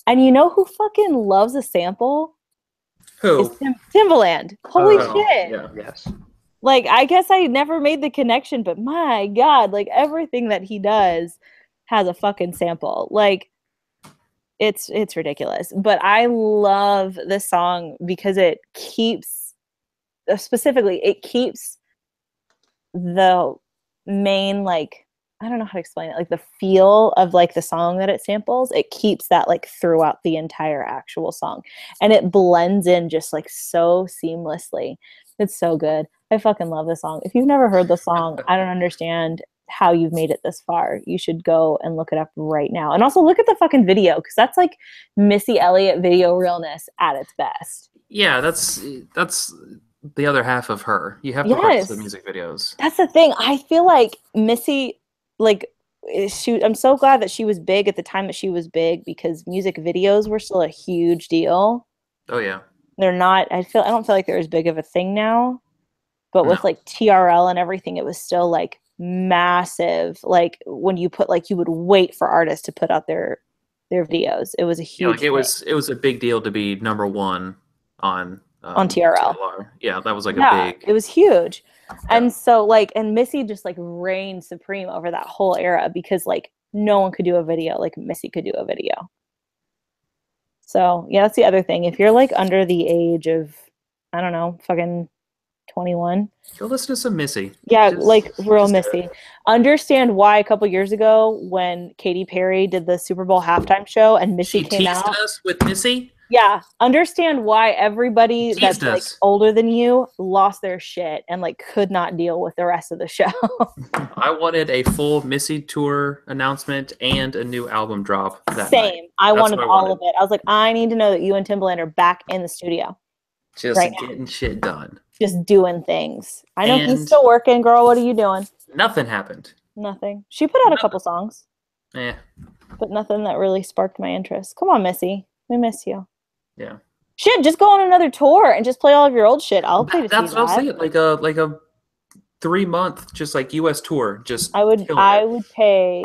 And you know who fucking loves a sample? Who? Is Timbaland. Holy Oh, shit. Yeah. Yes. Like, I guess I never made the connection, but my God, like everything that he does has a fucking sample. Like, it's ridiculous. But I love this song because it keeps specifically it keeps the main like I don't know how to explain it, like the feel of like the song that it samples, it keeps that like throughout the entire actual song. And it blends in just like so seamlessly. It's so good. I fucking love this song. If you've never heard the song, I don't understand how you've made it this far. You should go and look it up right now. And also look at the fucking video, because that's like Missy Elliott video realness at its best. Yeah, that's the other half of her. You have to watch the music videos. That's the thing. I feel like Missy, like, I'm so glad that she was big at the time that she was big, because music videos were still a huge deal. Oh yeah. They're not, I don't feel like they're as big of a thing now, but with like TRL and everything, it was still like massive. Like when you put, like, you would wait for artists to put out their videos. It was a huge thing. It was a big deal to be number one on TRL. Yeah, that was like a big. It was huge. Yeah. And so like, and Missy just like reigned supreme over that whole era, because like no one could do a video like Missy could do a video. So yeah, that's the other thing. If you're like under the age of, I don't know, fucking 21, go listen to some Missy. Yeah, like real Missy. Understand why a couple years ago when Katy Perry did the Super Bowl halftime show and Missy came out. She teased us with Missy? Yeah, understand why everybody that's like older than you lost their shit and like could not deal with the rest of the show. I wanted a full Missy tour announcement and a new album drop that Same. night. I wanted all of it. I was like, I need to know that you and Timbaland are back in the studio. Just right getting shit done. Just doing things. I know he's still working, girl. What are you doing? Nothing happened. Nothing. She put out a couple songs. Yeah. But nothing that really sparked my interest. Come on, Missy. We miss you. Yeah. Shit, just go on another tour and just play all of your old shit. I'll pay to see that. That's what I was saying. Like a 3-month just like US tour. Just I would pay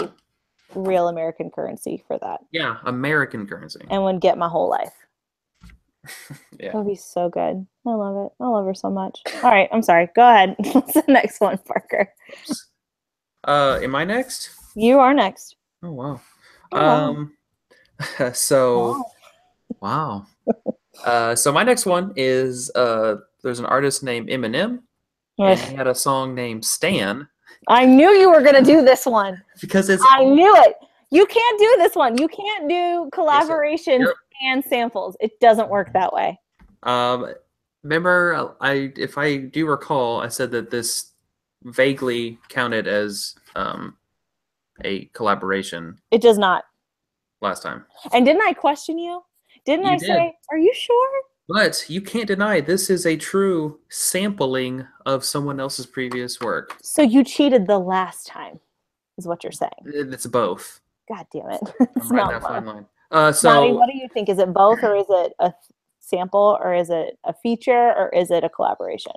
real American currency for that. Yeah, American currency. And would get my whole life. Yeah. That would be so good. I love it. I love her so much. All right, I'm sorry. Go ahead. What's the next one, Parker? Am I next? You are next. Oh wow. Oh, wow. So wow. So my next one is there's an artist named Eminem, and he had a song named Stan. I knew you were gonna do this one. Because I knew it. You can't do this one. You can't do collaborations and samples. It doesn't work that way. Remember, if I do recall, I said that this vaguely counted as a collaboration. It does not. Last time. And didn't I question you? Didn't I say, are you sure? But you can't deny this is a true sampling of someone else's previous work. So you cheated the last time, is what you're saying. It's both. God damn it. It's not that fine line. Maddie, what do you think? Is it both, or is it a sample, or is it a feature, or is it a collaboration?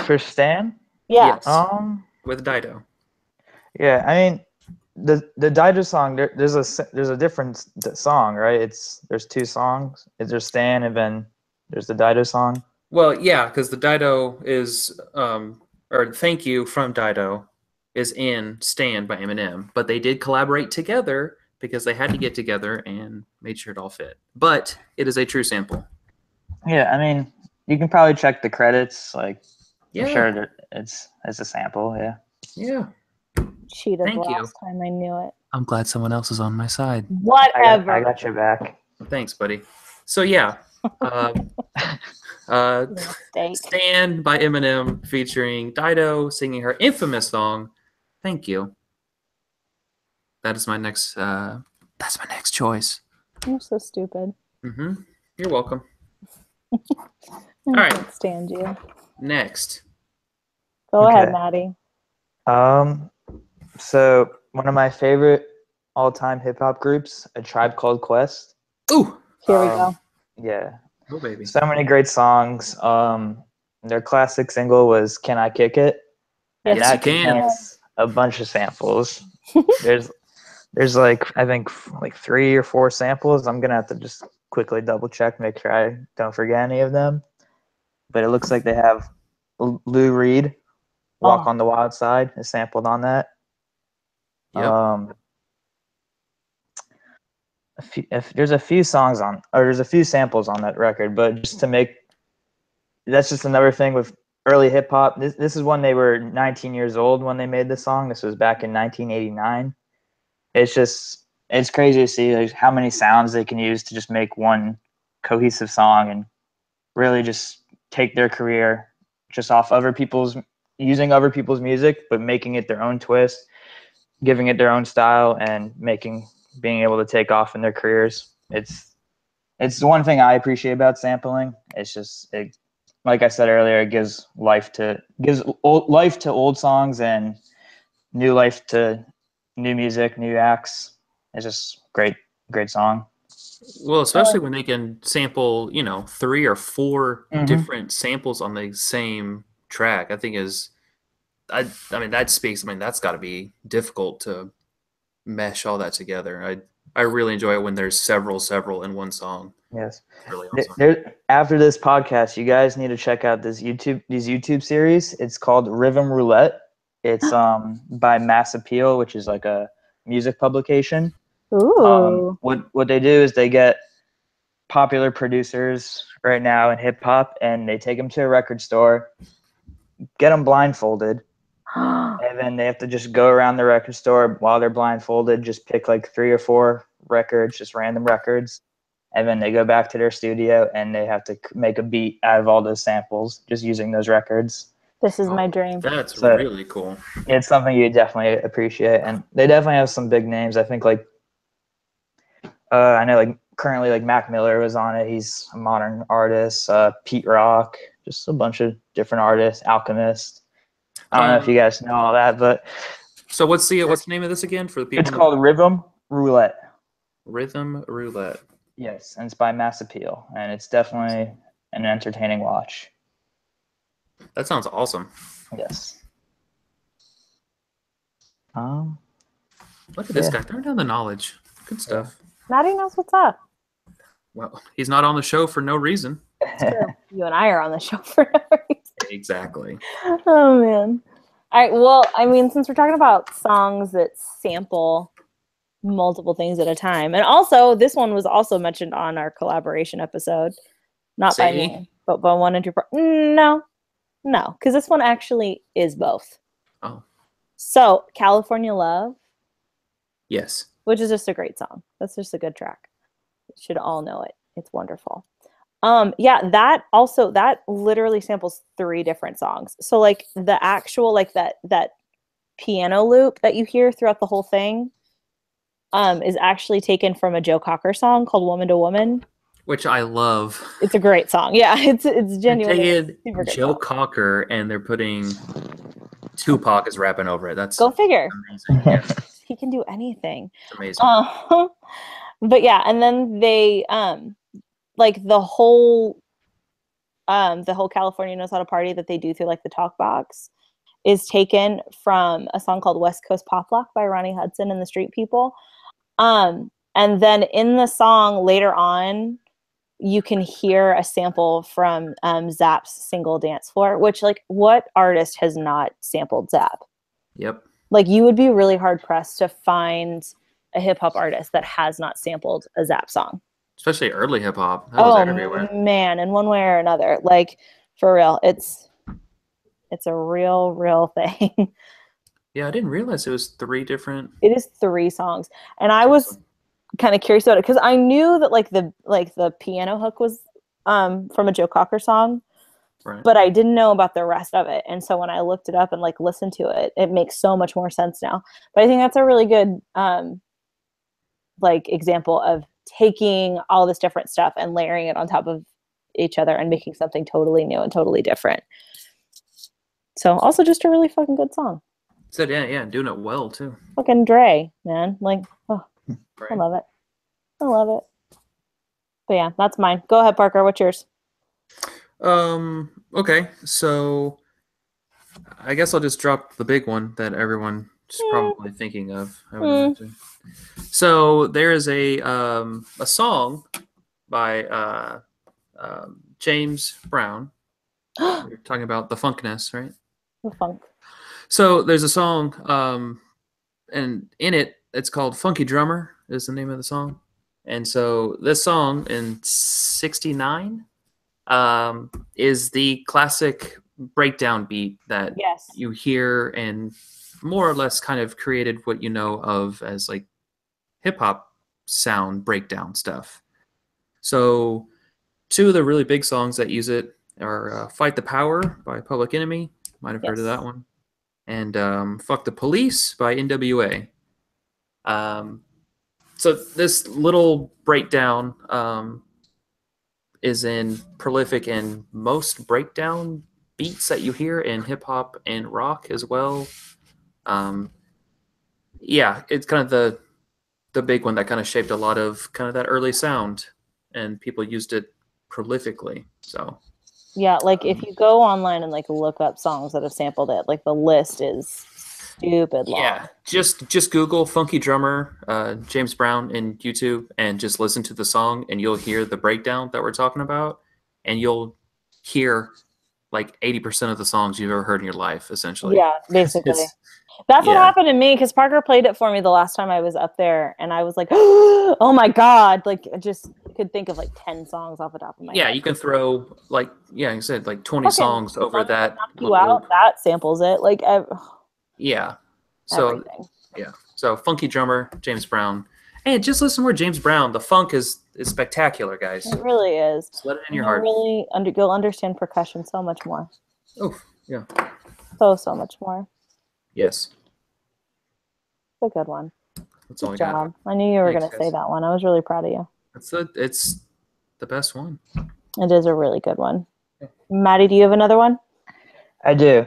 For Stan? Yeah. Yes. With Dido. Yeah, I mean, the Dido song, there's a different song, right? There's two songs. There's Stan, and then there's the Dido song. Well, yeah, because the Dido is or Thank You from Dido is in Stan by Eminem, but they did collaborate together because they had to get together and made sure it all fit. But it is a true sample. Yeah, I mean, you can probably check the credits. Like, I'm sure that it's a sample. Yeah. Yeah. Cheated last time. I knew it. I'm glad someone else is on my side. Whatever. I got your back. Thanks, buddy. So yeah. Stan by Eminem featuring Dido singing her infamous song Thank You. That is my next that's my next choice. You're so stupid. You're welcome. I can't stand you. Next. Go ahead, Maddie. So one of my favorite all-time hip-hop groups, A Tribe Called Quest. Ooh. Here we go. Yeah. Oh, baby. So many great songs. Their classic single was Can I Kick It? And yes, that you can. Contains a bunch of samples. There's like, I think like 3 or 4 samples. I'm going to have to just quickly double check, make sure I don't forget any of them. But it looks like they have Lou Reed, Walk on the Wild Side is sampled on that. Yep. there's a few songs on, or there's a few samples on that record, but just to make, that's just another thing with early hip hop. This is when they were 19 years old when they made the song. This was back in 1989. It's crazy to see like how many sounds they can use to just make one cohesive song and really just take their career just off using other people's music, but making it their own twist, giving it their own style, and being able to take off in their careers. It's the one thing I appreciate about sampling. It's just like I said earlier, it gives life to old songs and new life to new music, new acts. It's just great song. Well, especially when they can sample, 3 or 4 different samples on the same track, I think that's got to be difficult to mesh all that together. I really enjoy it when there's several in one song. Yes. Really awesome. After this podcast, you guys need to check out these YouTube series. It's called Rhythm Roulette. It's by Mass Appeal, which is like a music publication. Ooh. What they do is they get popular producers right now in hip hop, and they take them to a record store, get them blindfolded, and then they have to just go around the record store while they're blindfolded, just pick like 3 or 4 records, just random records, and then they go back to their studio and they have to make a beat out of all those samples just using those records. This is my dream. That's really cool. It's something you definitely appreciate, and they definitely have some big names. I think like I know like currently like Mac Miller was on it. He's a modern artist. Pete Rock, just a bunch of different artists. Alchemist. I don't know if you guys know all that, but so what's the name of this again for the people? It's called Rhythm Roulette. Rhythm Roulette. Yes, and it's by Mass Appeal, and it's definitely an entertaining watch. That sounds awesome. Yes. Look at this guy throwing down the knowledge. Good stuff. Maddie knows what's up. Well, he's not on the show for no reason. You and I are on the show for no reason. Exactly. Oh, man. All right. Well, I mean, since we're talking about songs that sample multiple things at a time, and also this one was also mentioned on our collaboration episode, not by me, but by one of your. No, because this one actually is both. Oh. So, California Love. Yes. Which is just a great song. That's just a good track. You should all know it. It's wonderful. That literally samples 3 different songs. So like the actual like that piano loop that you hear throughout the whole thing is actually taken from a Joe Cocker song called Woman to Woman, which I love. It's a great song. Yeah, it's genuinely super good. Joe Cocker, and they're putting Tupac is rapping over it. That's go figure. Amazing. Yeah. He can do anything. It's amazing. But yeah, and then they like the whole California Knows How to Party that they do through like the talk box is taken from a song called West Coast Pop Lock by Ronnie Hudson and the Street People. And then in the song later on, you can hear a sample from Zapp's single Dance Floor, which like what artist has not sampled Zapp? Yep. Like you would be really hard pressed to find a hip hop artist that has not sampled a Zapp song. Especially early hip hop. That was everywhere. Man, in one way or another. Like for real, it's a real thing. Yeah, I didn't realize it was 3 different. It is 3 songs, and I was kind of curious about it because I knew that like the piano hook was from a Joe Cocker song, right. But I didn't know about the rest of it. And so when I looked it up and like listened to it, it makes so much more sense now. But I think that's a really good like example of taking all this different stuff and layering it on top of each other and making something totally new and totally different. So also just a really fucking good song. So yeah, doing it well too. Fucking Dre, man. Like, oh, right. I love it. But yeah, that's mine. Go ahead, Parker. What's yours? Okay. So I guess I'll just drop the big one that everyone is probably thinking of. I would imagine. So there is a song by James Brown. We're talking about the Funkness, right? The Funk. So there's a song, and in it, it's called "Funky Drummer" is the name of the song. And so this song in '69 is the classic breakdown beat that Yes. you hear and more or less kind of created what you know of as like hip hop sound breakdown stuff. So two of the really big songs that use it are Fight the Power by Public Enemy. Might have heard of Yes. that one. And Fuck the Police by NWA. So this little breakdown is in prolific in most breakdown beats that you hear in hip hop and rock as well. Yeah, it's kind of the big one that kind of shaped a lot of kind of that early sound, and people used it prolifically. So Yeah, like if you go online and like look up songs that have sampled it, like the list is stupid long. yeah, just Google "Funky Drummer" James Brown in YouTube and just listen to the song, and you'll hear the breakdown that we're talking about, and you'll hear like 80% of the songs you've ever heard in your life, essentially. Yeah, basically. It's- That's what yeah. happened to me because Parker played it for me the last time I was up there, and I was like, "Oh my god!" Like, I just could think of like 10 songs off the top of my Yeah, head. you can throw like I said, like 20 Fucking songs over Knock that. You little Out, loop. that samples it. Like, Yeah. So everything. yeah. So Funky Drummer, James Brown. And just listen more James Brown. The funk is spectacular, guys. It really is. Just let it in your You'll heart. really you'll understand percussion so much more. Oh, yeah. So much more. Yes. It's a good one. That's all Good I got. job. I knew you were Thanks, going to say guys. that one. I was really proud of you. It's the best one. It is a really good one. Yeah. Maddie, do you have another one? I do.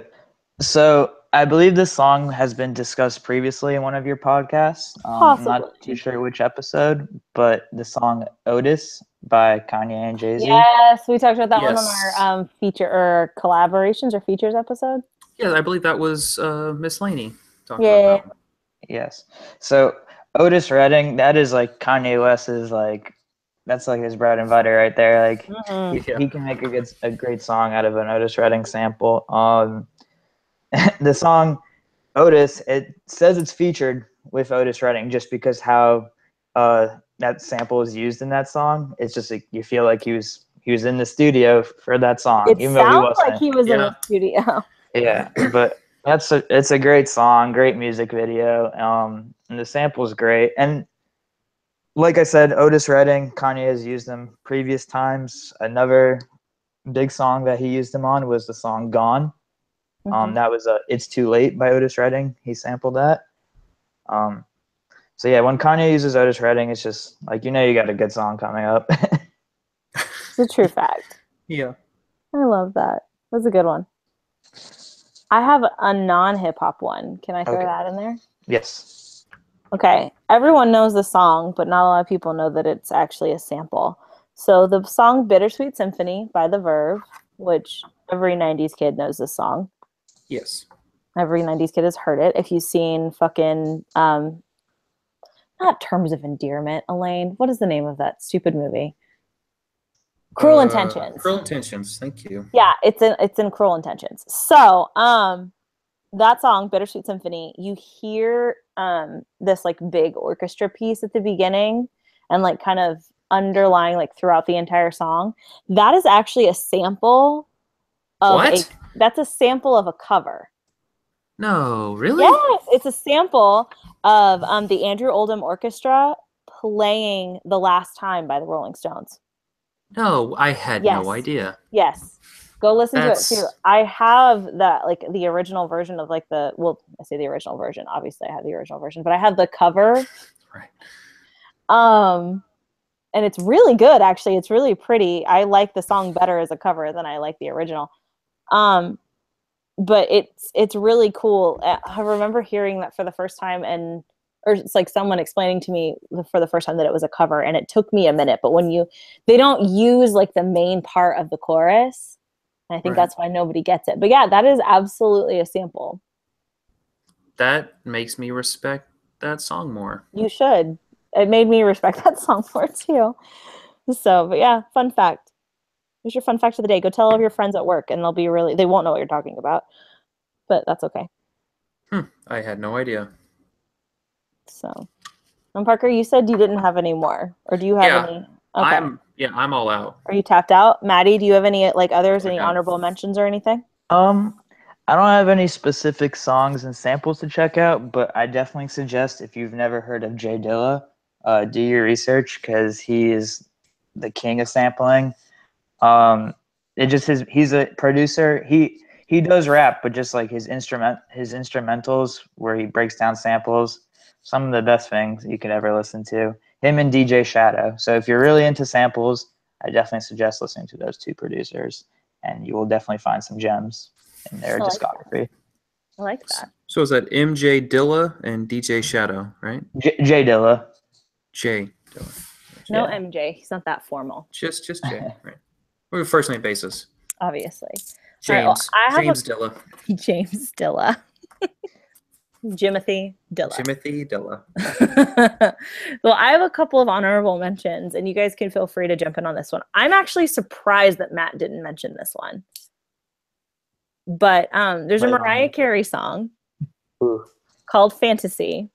So I believe this song has been discussed previously in one of your podcasts. I'm not Possibly. too sure which episode, but the song Otis by Kanye and Jay-Z. Yes, we talked about that one Yes. on our feature or collaborations or features episode. Yeah, I believe that was Miss Laney talking Yeah. about that one. Yes. So Otis Redding, that is like Kanye West's like, that's like his bread and butter right there. Like Mhm. he can make a great song out of an Otis Redding sample. The song Otis, it says it's featured with Otis Redding just because how that sample is used in that song. It's just like you feel like he was in the studio for that song, It even though he sounds wasn't. like he was in Yeah. the studio. Yeah, but it's a great song, great music video. And the sample is great. And like I said, Otis Redding, Kanye has used them previous times. Another big song that he used them on was the song "Gone." Mhm. That was "It's Too Late" by Otis Redding. He sampled that. So yeah, when Kanye uses Otis Redding, it's just like you got a good song coming up. It's a true fact. Yeah. I love that. That's a good one. I have a non-hip hop one. Can I throw Okay. that in there? Yes. Okay. Everyone knows the song, but not a lot of people know that it's actually a sample. So the song Bittersweet Symphony by The Verve, which every 90s kid knows this song. Yes. Every 90s kid has heard it. If you've seen fucking, not Terms of Endearment, Elaine. What is the name of that stupid movie? Cruel Intentions. Cruel Intentions. Thank you. Yeah, it's in Cruel Intentions. So, that song, Bittersweet Symphony, you hear this like big orchestra piece at the beginning and like kind of underlying like throughout the entire song. That is actually a sample of What? that's a sample of a cover. No, really? Yes, it's a sample of the Andrew Oldham Orchestra playing The Last Time by the Rolling Stones. No, I had Yes. no idea. Yes. Go listen That's- to it too. I have that, like the original version of like I say the original version. Obviously I have the original version, but I have the cover. Right. And it's really good, actually. It's really pretty. I like the song better as a cover than I like the original. But it's really cool. I remember hearing that for the first time or it's like someone explaining to me for the first time that it was a cover, and it took me a minute. But they don't use like the main part of the chorus, and I think Right. that's why nobody gets it. But yeah, that is absolutely a sample. That makes me respect that song more. You should. It made me respect that song more too. So, but yeah, fun fact. Here's your fun fact of the day. Go tell all of your friends at work, and they won't know what you're talking about, but that's okay. I had no idea. So And Parker, you said you didn't have any more, or do you have Yeah, any? Okay. I'm all out. Are you tapped out? Maddie, do you have any like others, any Okay. honorable mentions or anything? I don't have any specific songs and samples to check out, but I definitely suggest if you've never heard of Jay Dilla, do your research because he is the king of sampling. He's a producer. He does rap, but just like his instrumentals where he breaks down samples, some of the best things you could ever listen to. Him and DJ Shadow. So if you're really into samples, I definitely suggest listening to those two producers, and you will definitely find some gems in their discography. I like that. So is that MJ Dilla and DJ Shadow, right? Jay Dilla. Jay Dilla. No Yeah. MJ. He's not that formal. Just Jay, right? We're first name basis. Obviously. James. All right, well, James Dilla. James Dilla. Jimothy Dilla. Jimothy Dilla. Well, I have a couple of honorable mentions, and you guys can feel free to jump in on this one. I'm actually surprised that Matt didn't mention this one. But there's a Mariah Carey song called Fantasy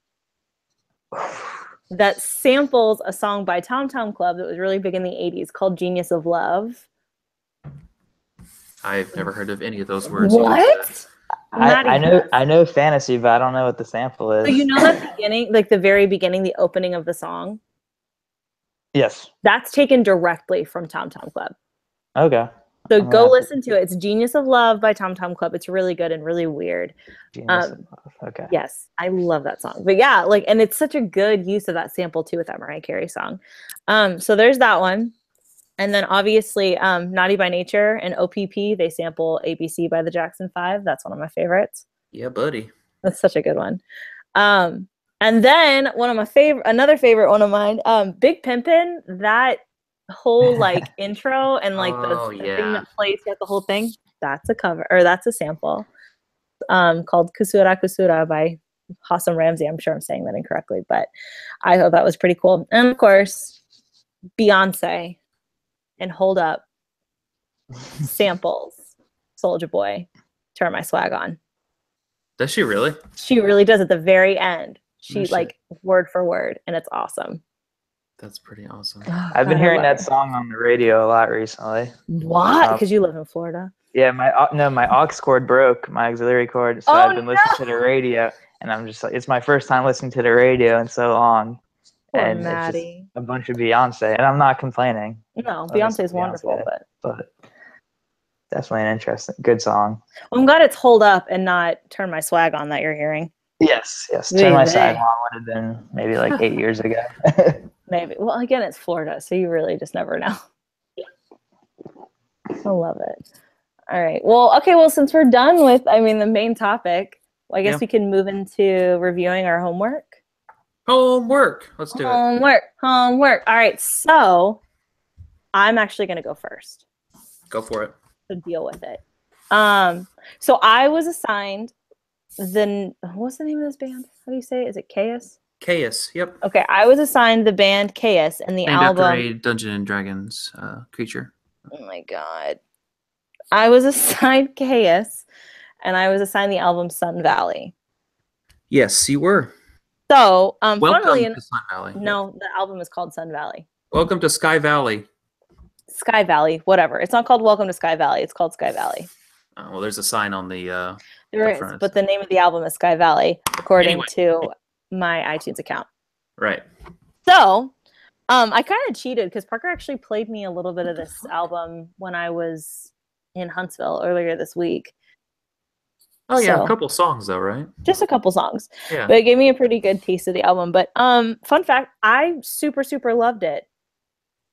that samples a song by Tom Tom Club that was really big in the 80s called Genius of Love. I've never heard of any of those words. What? I know Fantasy, but I don't know what the sample is. So you know that beginning, like the very beginning, the opening of the song? Yes. That's taken directly from Tom Tom Club. Okay. So go listen to it. It's Genius of Love by Tom Tom Club. It's really good and really weird. Genius of Love. Okay. Yes, I love that song. But yeah, like, and it's such a good use of that sample too with that Mariah Carey song. So there's that one. And then obviously Naughty by Nature and OPP, they sample ABC by the Jackson 5. That's one of my favorites. Yeah, buddy. That's such a good one. And then another favorite one of mine, Big Pimpin', that whole like intro and like the thing that plays throughout the whole thing, that's a cover, or that's a sample called Kusura Kusura by Hassam Ramsey. I'm sure I'm saying that incorrectly, but I thought that was pretty cool. And of course, Beyonce and Hold Up samples Soulja Boy, Turn My Swag On. Does she really? She really does at the very end. She like word for word, and it's awesome. That's pretty awesome. Oh, I've been hearing that song on the radio a lot recently. What? Because you live in Florida. Yeah, my aux cord broke, my auxiliary cord, so I've been listening to the radio, and I'm just like, it's my first time listening to the radio in so long. Poor and Maddie. It's just a bunch of Beyonce, and I'm not complaining. No, Beyonce is wonderful, but definitely an interesting, good song. Well, I'm glad it's Hold Up and not Turn My Swag On that you're hearing. Yes. Turn My Swag On would have been maybe like 8 years ago. Maybe. Well, again, it's Florida, so you really just never know. I love it. All right. Well, okay. Well, since we're done with, the main topic, I guess we can move into reviewing our homework. Homework. Let's do it. Homework. All right. So I'm actually going to go first. Go for it. So deal with it. So I was assigned what's the name of this band? How do you say it? Is it Chaos? Chaos. Yep. Okay. I was assigned the band Chaos and the album. After a Dungeons and Dragons creature. Oh my God. I was assigned Chaos and I was assigned the album Sun Valley. Yes, you were. So, welcome to Sun Valley. No, the album is called Sun Valley. Welcome to Sky Valley. Sky Valley, whatever. It's not called Welcome to Sky Valley. It's called Sky Valley. Well, there's a sign on the. There is, but the name of the album is Sky Valley, according to my iTunes account. Right. So, I kind of cheated because Parker actually played me a little bit of this album when I was in Huntsville earlier this week. Oh yeah, a couple songs though, right? Just a couple songs. Yeah. But it gave me a pretty good taste of the album. But fun fact, I super, super loved it.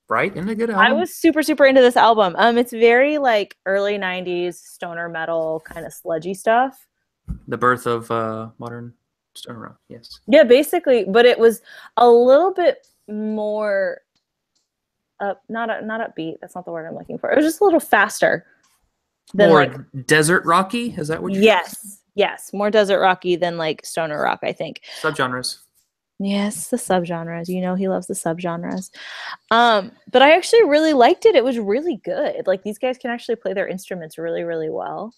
Right? Isn't it a good album? I was super, super into this album. It's very like early 90s stoner metal kind of sludgy stuff. The birth of modern stoner rock, yes. Yeah, basically, but it was a little bit more not upbeat. That's not the word I'm looking for. It was just a little faster. More desert rocky? Is that what you're Yes. More desert rocky than like stoner rock, I think. Subgenres. Yes, the subgenres. You know he loves the subgenres. But I actually really liked it. It was really good. Like these guys can actually play their instruments really, really well.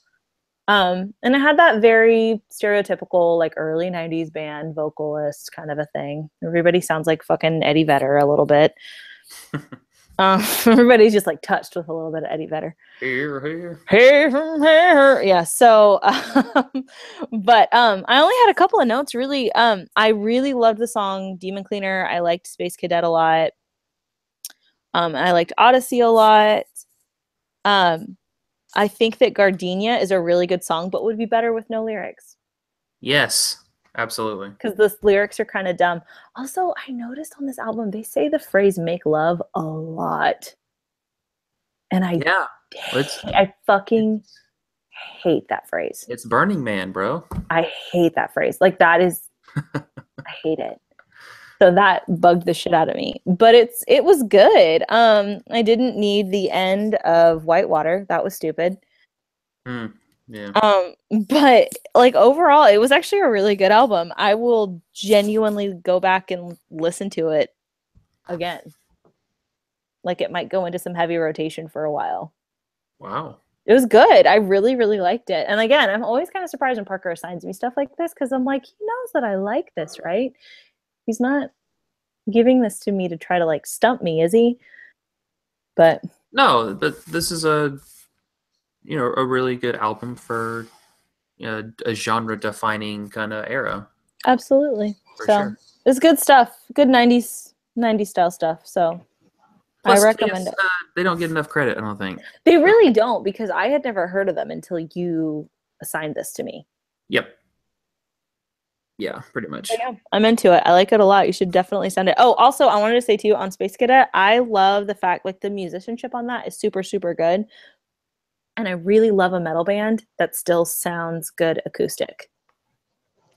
And it had that very stereotypical, like early 90s band vocalist kind of a thing. Everybody sounds like fucking Eddie Vedder a little bit. Everybody's just like touched with a little bit of Eddie Vedder. Here. Yeah. So, but I only had a couple of notes really. I really loved the song Demon Cleaner. I liked Space Cadet a lot. I liked Odyssey a lot. I think that Gardenia is a really good song, but would be better with no lyrics. Yes, absolutely. Because the lyrics are kind of dumb. Also, I noticed on this album, they say the phrase make love a lot. And I fucking hate that phrase. It's Burning Man, bro. I hate that phrase. Like that is, I hate it. So that bugged the shit out of me. But it was good. I didn't need the end of Whitewater. That was stupid. Yeah. But like overall, it was actually a really good album. I will genuinely go back and listen to it again. Like it might go into some heavy rotation for a while. Wow. It was good. I really, really liked it. And again, I'm always kind of surprised when Parker assigns me stuff like this because I'm like, he knows that I like this, right? He's not giving this to me to try to like stump me, is he? But no, but this is a really good album for a genre defining kind of era. Absolutely. For so sure. It's good stuff. Good 90s style stuff. So Plus, I recommend it. They don't get enough credit, I don't think. They really don't, because I had never heard of them until you assigned this to me. Yep. Yeah, pretty much. Yeah, I'm into it. I like it a lot. You should definitely send it. Oh, also, I wanted to say too, on Space Cadet, I love the fact like the musicianship on that is super, super good. And I really love a metal band that still sounds good acoustic.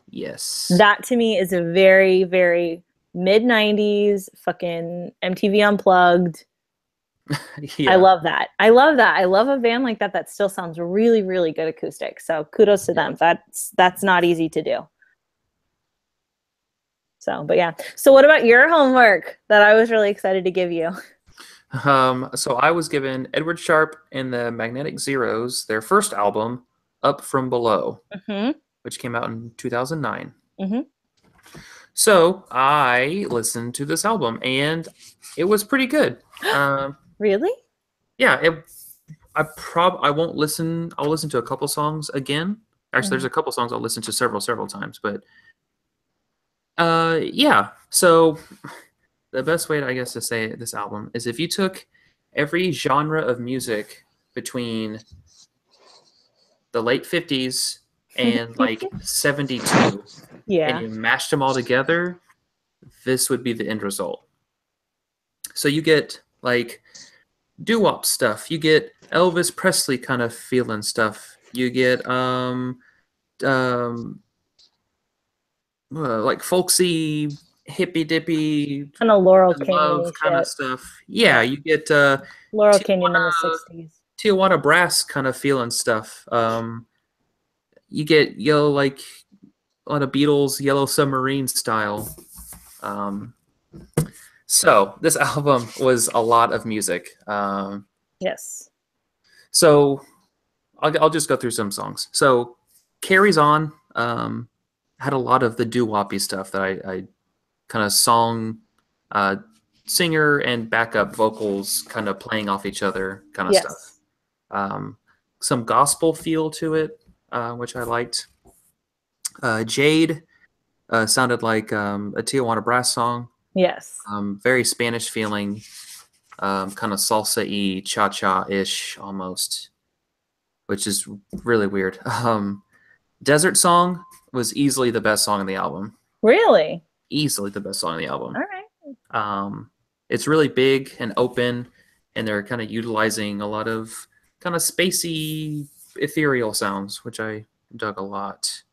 Yes. That to me is a very, very mid-90s fucking MTV Unplugged. Yeah. I love that. I love a band like that still sounds really, really good acoustic. So kudos to them. That's not easy to do. So, but yeah. So what about your homework that I was really excited to give you? So I was given Edward Sharpe and the Magnetic Zeros, their first album, Up From Below, which came out in 2009. So I listened to this album, and it was pretty good. Really? Yeah. I won't listen. I'll listen to a couple songs again. Actually, there's a couple songs I'll listen to several times. But yeah. So the best way, I guess, to say this album is if you took every genre of music between the late 50s and like 72, and you mashed them all together, this would be the end result. So you get like doo-wop stuff, you get Elvis Presley kind of feeling stuff, you get like folksy, hippy dippy kind of Laurel Canyon kind of stuff. Yeah, you get Laurel Canyon in the 60s. Tijuana Brass kind of feeling stuff. You get like a lot of Beatles Yellow Submarine style. So this album was a lot of music. Yes. So I'll just go through some songs. So Carries On had a lot of the doo-woppy stuff that I kind of song, singer and backup vocals kind of playing off each other kind of stuff. Some gospel feel to it, which I liked. Jade sounded like a Tijuana Brass song. Yes. Very Spanish feeling, kind of salsa-y, cha-cha-ish almost, which is really weird. Desert Song was easily the best song on the album. Really? Easily the best song on the album. All right. It's really big and open, and they're kind of utilizing a lot of kind of spacey, ethereal sounds, which I dug a lot.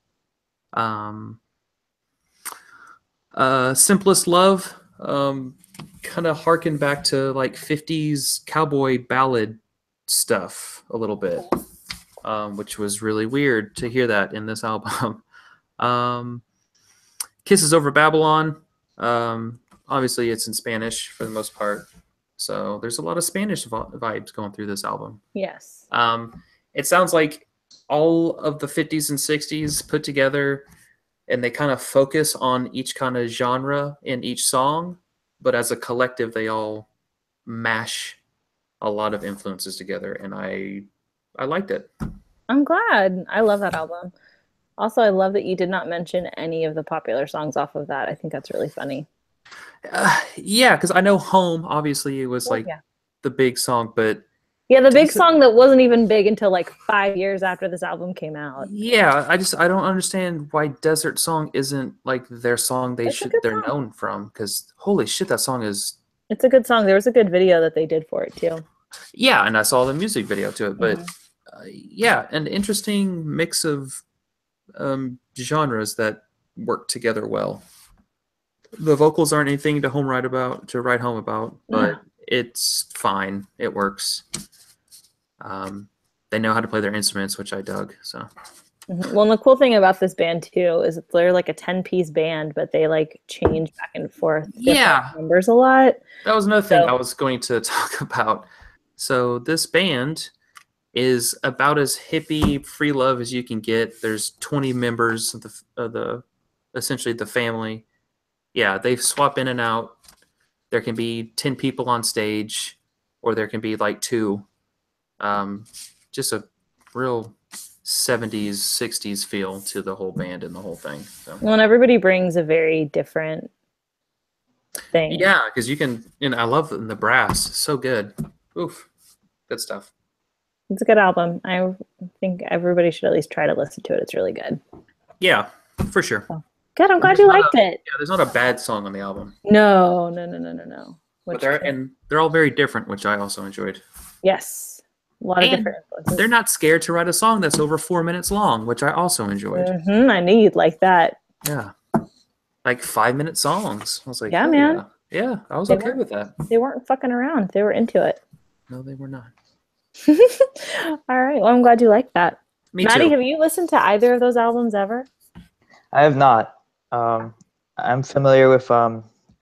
Simplest Love kind of harkened back to like 50s cowboy ballad stuff a little bit, which was really weird to hear that in this album. Kisses Over Babylon, obviously it's in Spanish for the most part, so there's a lot of Spanish vibes going through this album. Yes. It sounds like all of the 50s and 60s put together, and they kind of focus on each kind of genre in each song, but as a collective, they all mash a lot of influences together, and I liked it. I'm glad. I love that album. Also, I love that you did not mention any of the popular songs off of that. I think that's really funny. Yeah, because I know Home, obviously, it was like yeah. the big song, but yeah, the big song that wasn't even big until like 5 years after this album came out. Yeah, I don't understand why Desert Song isn't like their song they're known from, because holy shit, that song is. It's a good song. There was a good video that they did for it too. Yeah, and I saw the music video to it, but yeah, an interesting mix of genres that work together well. The vocals aren't anything to write home about, but it's fine. It works. They know how to play their instruments, which I dug. So, well, and the cool thing about this band too is they're like a 10-piece band, but they like change back and forth. Numbers a lot. That was another thing I was going to talk about. So this band is about as hippie, free love as you can get. There's 20 members of the essentially the family. Yeah, they swap in and out. There can be 10 people on stage, or there can be like 2. Just a real 70s, 60s feel to the whole band and the whole thing. So. Well, and everybody brings a very different thing. Yeah, because you can, I love the brass. So good. Oof. Good stuff. It's a good album. I think everybody should at least try to listen to it. It's really good. Yeah, for sure. Oh, good. I'm glad you liked it. Yeah, there's not a bad song on the album. No. But they're all very different, which I also enjoyed. Yes. A lot of different influences. They're not scared to write a song that's over 4 minutes long, which I also enjoyed. I knew you'd like that. Yeah. Like 5-minute songs. I was like, yeah, man. Yeah, I was okay with that. They weren't fucking around. They were into it. No, they were not. All right. Well, I'm glad you liked that. Me Maddie, too. have you listened to either of those albums ever? I have not. I'm familiar with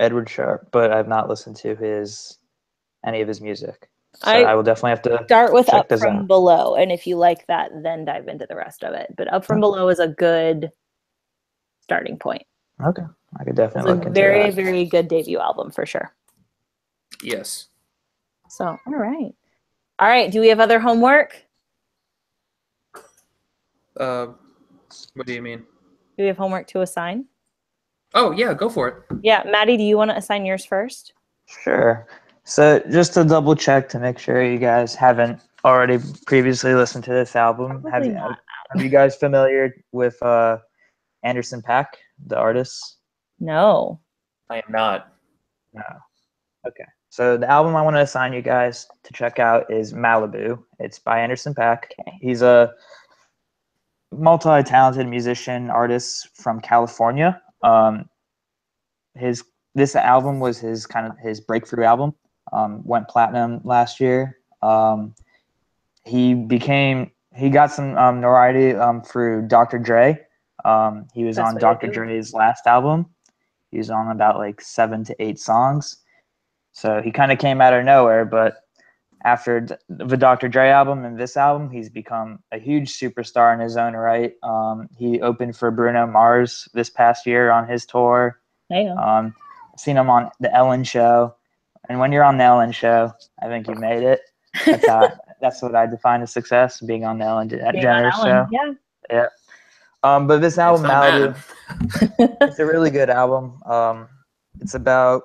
Edward Sharpe, but I've not listened to any of his music. So I will definitely have to start with check Up this From out. Below, and if you like that, then dive into the rest of it. But Up From Below is a good starting point. Okay, I could definitely look It's a into very, that. very good debut album for sure. Yes. So, all right. Do we have other homework? What do you mean? Do we have homework to assign? Oh, yeah, go for it. Yeah, Maddie, do you want to assign yours first? Sure. So just to double check to make sure you guys haven't already previously listened to this album, have you guys familiar with Anderson .Paak, the artist? No. I am not. No. Okay. So the album I want to assign you guys to check out is Malibu. It's by Anderson .Paak. Okay. He's a multi-talented musician, artist from California. This album was his breakthrough album. Went platinum last year. He got some notoriety through Dr. Dre. He was on Dr. Dre's last album. He was on about like 7 to 8 songs. So he kind of came out of nowhere, but after the Dr. Dre album and this album, he's become a huge superstar in his own right. He opened for Bruno Mars this past year on his tour. Seen him on the Ellen Show. And when you're on the Ellen Show, I think you made it. That's what I define as success, being on the Ellen DeGeneres Show. Yeah. But this album, Malibu, it's a really good album. It's about,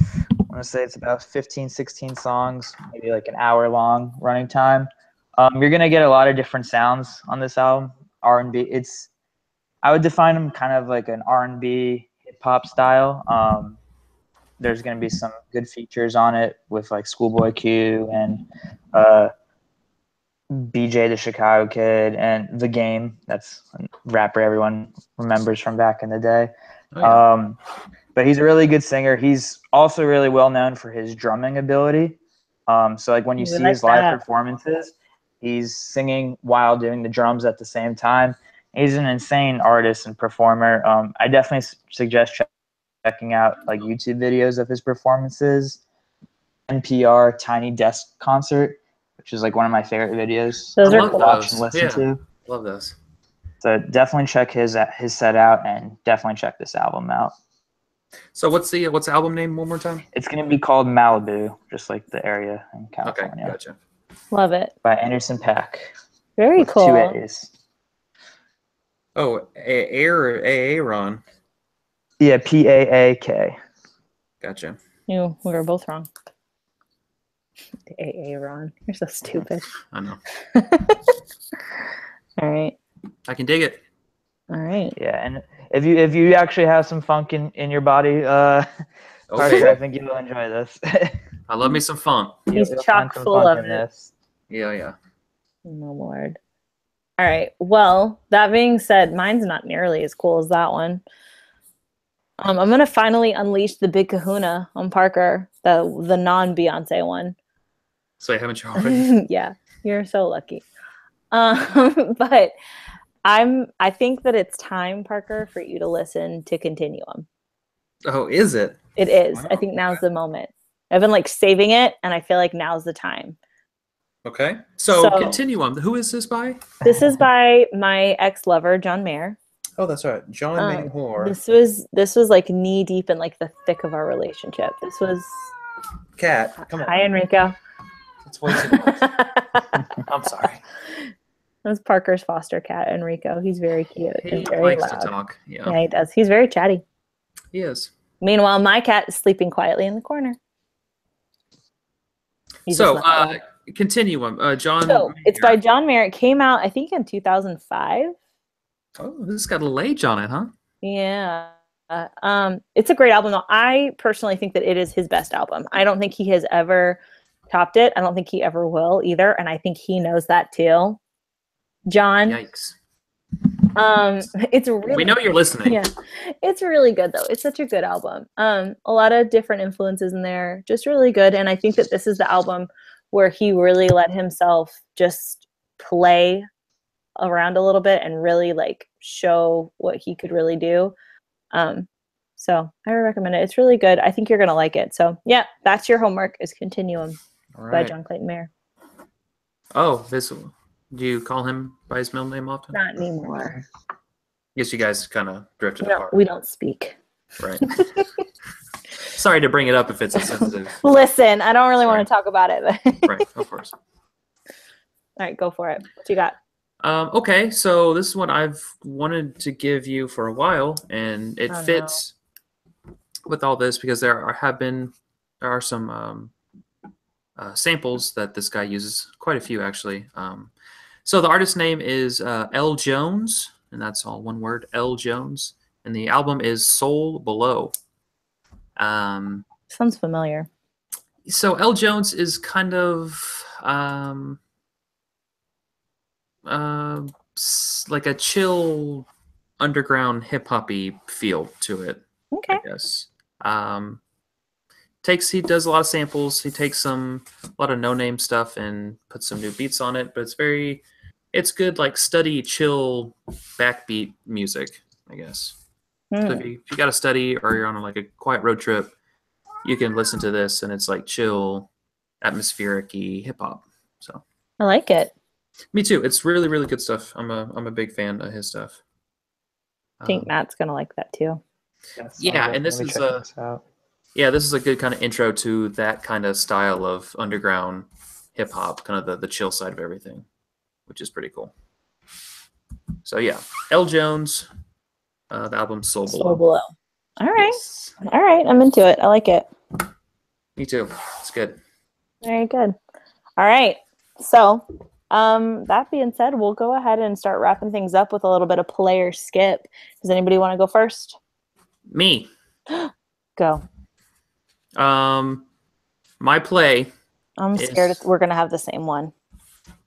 I want to say it's about 15, 16 songs, maybe like an hour long running time. You're going to get a lot of different sounds on this album. R&B. I would define them kind of like an R&B hip hop style. There's going to be some good features on it with like Schoolboy Q and BJ the Chicago Kid and The Game. That's a rapper everyone remembers from back in the day. Oh, yeah. But he's a really good singer. He's also really well known for his drumming ability. So like when you see his live performances, he's singing while doing the drums at the same time. He's an insane artist and performer. I definitely suggest checking out like YouTube videos of his performances. NPR Tiny Desk Concert. which is like one of my favorite videos. Those I are love cool. Watch and listen Yeah. to. Love those. So definitely check his set out, and definitely check this album out. So what's the album name one more time? It's gonna be called Malibu, just like the area in Okay, California. gotcha. Love it. By Anderson .Paak. Very With cool. 2 A's. Oh, Aaron. Yeah, Paak. Gotcha. You, we were both wrong. AA Ron. You're so stupid. I know. All right. I can dig it. All right. Yeah, and if you actually have some funk in your body, Parker, I think you'll enjoy this. I love me some funk. He's You'll chock find some full funk of in it. this. Yeah. No Lord. All right. Well, that being said, mine's not nearly as cool as that one. I'm gonna finally unleash the big kahuna on Parker, the non-Beyonce one. So haven't you already? Yeah, you're so lucky. But I think that it's time, Parker, for you to listen to Continuum. Oh, is it? It is. Wow. I think now's the moment. I've been like saving it, and I feel like now's the time. Okay. So So- Continuum. Who is this by? This is by my ex-lover, John Mayer. Oh, that's right. John Mayhor. This was like knee deep in like the thick of our relationship. This was Cat. Come on. Hi, Enrico. That's way too much. I'm sorry. That's Parker's foster cat, Enrico. He's very cute He and very likes loud. to talk. Yeah. Yeah, he does. He's very chatty. He is. Meanwhile, my cat is sleeping quietly in the corner. He's So, just not loud. Continuum. John. So it's by Mayer. John Mayer. It came out, I think, in 2005. Oh, this has got a little age on it, huh? Yeah. It's a great album, though. I personally think that it is his best album. I don't think he has ever topped it. I don't think he ever will either, and I think he knows that too. John, Yikes. it's really We know you're listening. yeah, it's really good though. It's such a good album. A lot of different influences in there, just really good. And I think that this is the album where he really let himself just play around a little bit and really like show what he could really do. So I would recommend it. It's really good. I think you're gonna like it. So yeah, that's your homework is Continuum All by right. John Clayton Mayer. Oh, this. Do you call him by his middle name often? Not anymore. Guess you guys kind of drifted No, apart. we don't speak. Right. Sorry to bring it up if it's a sensitive. Listen, I don't really want Sorry. to talk about it. Right, of course. All right, go for it. What you got? Okay, so this is what I've wanted to give you for a while, and it Oh, no. fits with all this because there are some samples that this guy uses, quite a few actually. So the artist's name is L. Jones, and that's all one word, L. Jones, and the album is Soul Below. Sounds familiar. So L. Jones is kind of like a chill underground hip hoppy feel to it, Okay. I guess. He does a lot of samples. He takes a lot of no-name stuff and puts some new beats on it, but it's good, like study, chill, backbeat music, I guess. So Hmm. if you got to study or you're on like a quiet road trip, you can listen to this and it's like chill, atmospheric-y hip hop. So I like it. me too. It's really, really good stuff. I'm a big fan of his stuff. I think Matt's gonna like that too. Yeah, and this is this is a good kind of intro to that kind of style of underground hip hop, kind of the chill side of everything, which is pretty cool. So yeah, L. Jones, the album Soul Below. Soul Below. All right. Yes. All right. I'm into it. I like it. Me too. It's good. Very good. All right. So, that being said, we'll go ahead and start wrapping things up with a little bit of player skip. Does anybody want to go first? Me. Go. My play I'm scared we're gonna have the same one.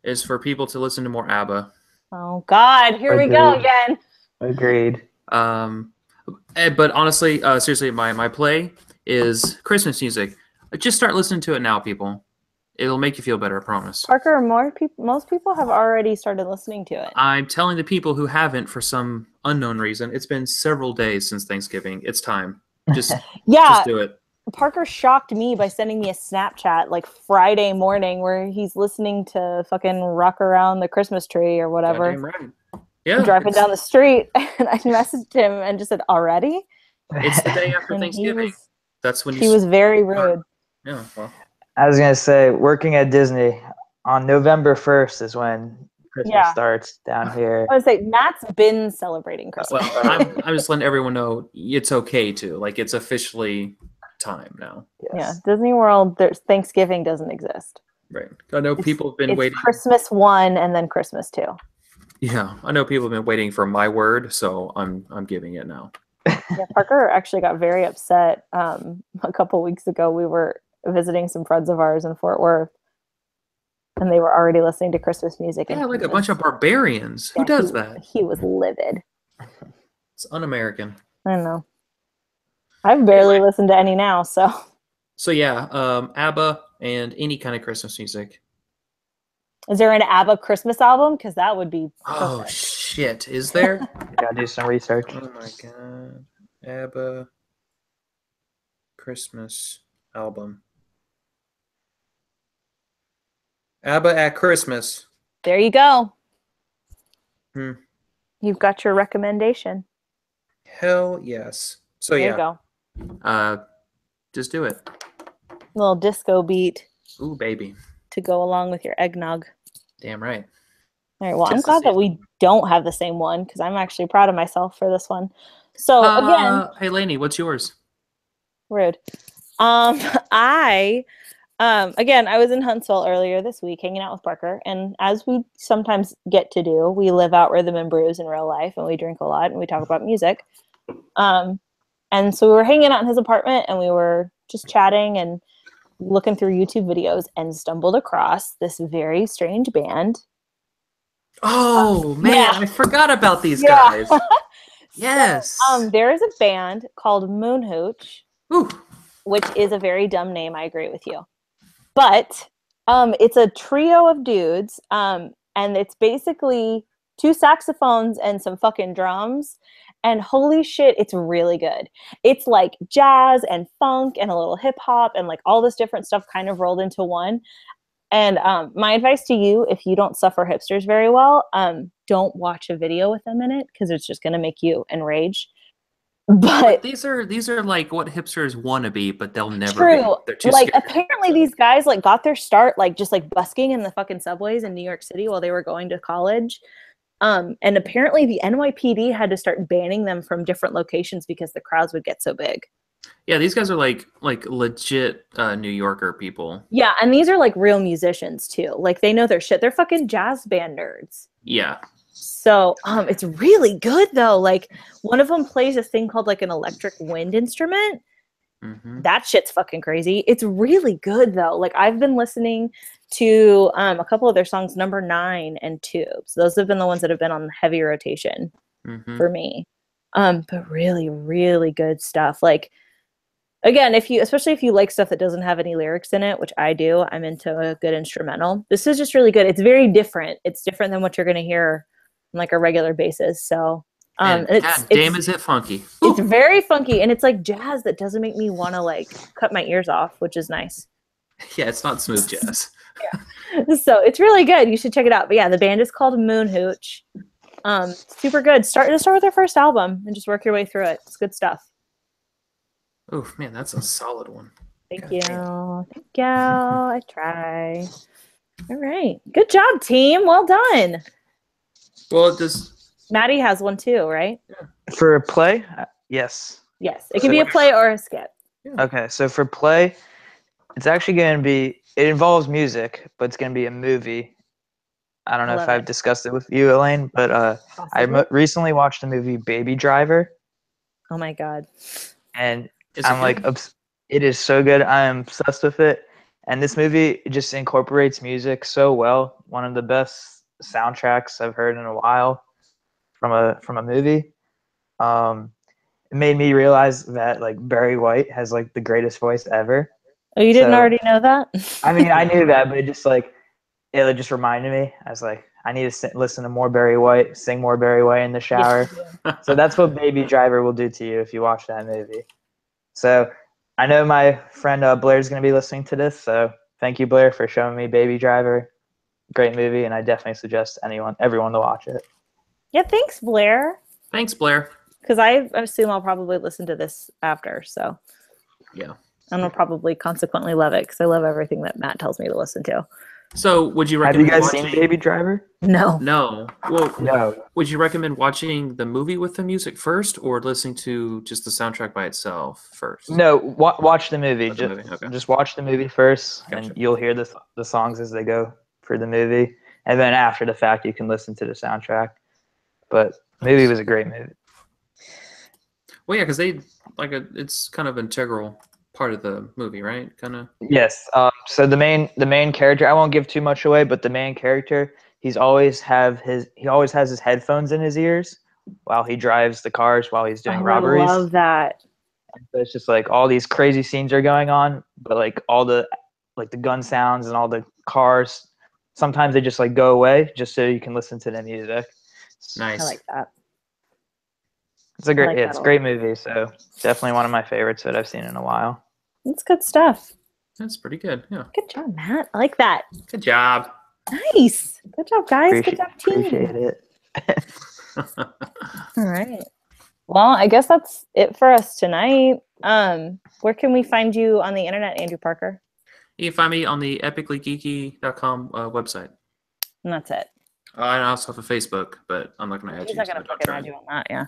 is for people to listen to more ABBA. Oh God, here we go Agreed. again. Agreed. But honestly, seriously, my play is Christmas music. Just start listening to it now, people. It'll make you feel better, I promise. Parker, most people have already started listening to it. I'm telling the people who haven't for some unknown reason, it's been several days since Thanksgiving. It's time. Just Yeah, just do it. Parker shocked me by sending me a Snapchat like Friday morning where he's listening to fucking Rock Around the Christmas Tree or whatever. Goddamn right. Yeah. Driving down the street, and I messaged him and just said, "Already?" It's the day after And Thanksgiving. That's when he was very rude. Yeah, well. I was gonna say, working at Disney on November 1st is when Christmas starts down here. I would say Matt's been celebrating Christmas. Well, I'm just letting everyone know it's okay to. Like, it's officially time now. Yes. Yeah, Disney World, there's Thanksgiving doesn't exist. Right. I know people have been waiting. Christmas 1 and then Christmas 2. Yeah, I know people have been waiting for my word, so I'm giving it now. Yeah, Parker actually got very upset. A couple weeks ago, we were visiting some friends of ours in Fort Worth, and they were already listening to Christmas music. Yeah, like a bunch of barbarians. Who does that? He was livid. It's un-American. I know. I've barely listened to any now, so. So yeah, ABBA and any kind of Christmas music. Is there an ABBA Christmas album? Because that would be perfect. Oh shit! Is there? Gotta do some research. Oh my god, ABBA Christmas album. ABBA at Christmas. There you go. You've got your recommendation. Hell yes. So there yeah. You go. Just do it. Little disco beat. Ooh, baby. To go along with your eggnog. Damn right. All right. Well, I'm glad that we don't have the same one because I'm actually proud of myself for this one. So again, hey Lainey, what's yours? Rude. I was in Huntsville earlier this week hanging out with Parker, and as we sometimes get to do, we live out rhythm and brews in real life, and we drink a lot and we talk about music. And so we were hanging out in his apartment and we were just chatting and looking through YouTube videos and stumbled across this very strange band. Oh man, I forgot about these guys. Yes. So, there is a band called Moon Hooch, Ooh. which is a very dumb name. I agree with you, but it's a trio of dudes, and it's basically 2 saxophones and some fucking drums. And holy shit, it's really good. It's like jazz and funk and a little hip hop and like all this different stuff kind of rolled into one. And my advice to you, if you don't suffer hipsters very well, don't watch a video with them in it because it's just going to make you enrage. But these are like what hipsters want to be, but they'll never true. be. They're too like scared. Apparently these guys like got their start like just like busking in the fucking subways in New York City while they were going to college. And apparently the NYPD had to start banning them from different locations because the crowds would get so big. Yeah, these guys are like legit New Yorker people. Yeah, and these are like real musicians too. Like they know their shit. They're fucking jazz band nerds. Yeah. So it's really good though. Like one of them plays this thing called like an electric wind instrument. Mm-hmm. That shit's fucking crazy. It's really good though. Like I've been listening to a couple of their songs, Number 9 and Tubes. Those have been the ones that have been on heavy rotation for me. But really, really good stuff. Like again, especially if you like stuff that doesn't have any lyrics in it, which I do, I'm into a good instrumental. This is just really good. It's very different. It's different than what you're going to hear on like a regular basis. So God damn, is it funky? It's very funky, and it's like jazz that doesn't make me want to like cut my ears off, which is nice. Yeah, it's not smooth jazz. Yeah. So it's really good. You should check it out. But yeah, the band is called Moon Hooch. Super good. Start with their first album and just work your way through it. It's good stuff. Oh man, that's a solid one. Thank you. Thank you. I try. All right. Good job, team. Well done. Well, Maddie has one too, right? For a play? Yes. Yes. It can be a play or a skit. Okay, so for play, it's actually going to be, it involves music, but it's going to be a movie. I don't know if I've discussed it with you, Elaine, but I recently watched the movie Baby Driver. Oh my God. And I'm like, it is so good. I'm obsessed with it. And this movie just incorporates music so well. One of the best soundtracks I've heard in a while from a movie. It made me realize that like Barry White has like the greatest voice ever. Oh, you didn't already know that? I mean, I knew that, but it just reminded me. I was like, I need to listen to more Barry White, sing more Barry White in the shower. So that's what Baby Driver will do to you if you watch that movie. So I know my friend Blair's going to be listening to this, so thank you, Blair, for showing me Baby Driver. Great movie, and I definitely suggest everyone to watch it. Yeah, thanks, Blair. Thanks, Blair. Because I assume I'll probably listen to this after, so Yeah. and I'll probably consequently love it because I love everything that Matt tells me to listen to. So, would you Have you recommend guys seen Baby Driver? No. No. Well, No. would you recommend watching the movie with the music first, or listening to just the soundtrack by itself first? No, watch the movie. Watch the movie, okay. Just watch the movie first, Gotcha. and you'll hear the songs as they go for the movie, and then after the fact, you can listen to the soundtrack. But the movie was a great movie. Well, yeah, because it's kind of integral part of the movie, right? Kind of. Yes. So the main character, I won't give too much away, but the main character, he always has his headphones in his ears while he drives the cars while he's doing robberies. I love that. So it's just like all these crazy scenes are going on, but like all the gun sounds and all the cars, sometimes they just like go away just so you can listen to the music. Nice. I like that. It's a great, like yeah, that it's a a great movie. So definitely one of my favorites that I've seen in a while. It's good stuff. That's pretty good. Yeah. Good job, Matt. I like that. Good job. Nice. Good job, guys. Good job, team. Appreciate it. All right. Well, I guess that's it for us tonight. Where can we find you on the internet, Andrew Parker? You can find me on the epicallygeeky.com website. And that's it. I also have a Facebook, but I'm not going to add He's you. not so going to don't fucking try. add you on that, yeah.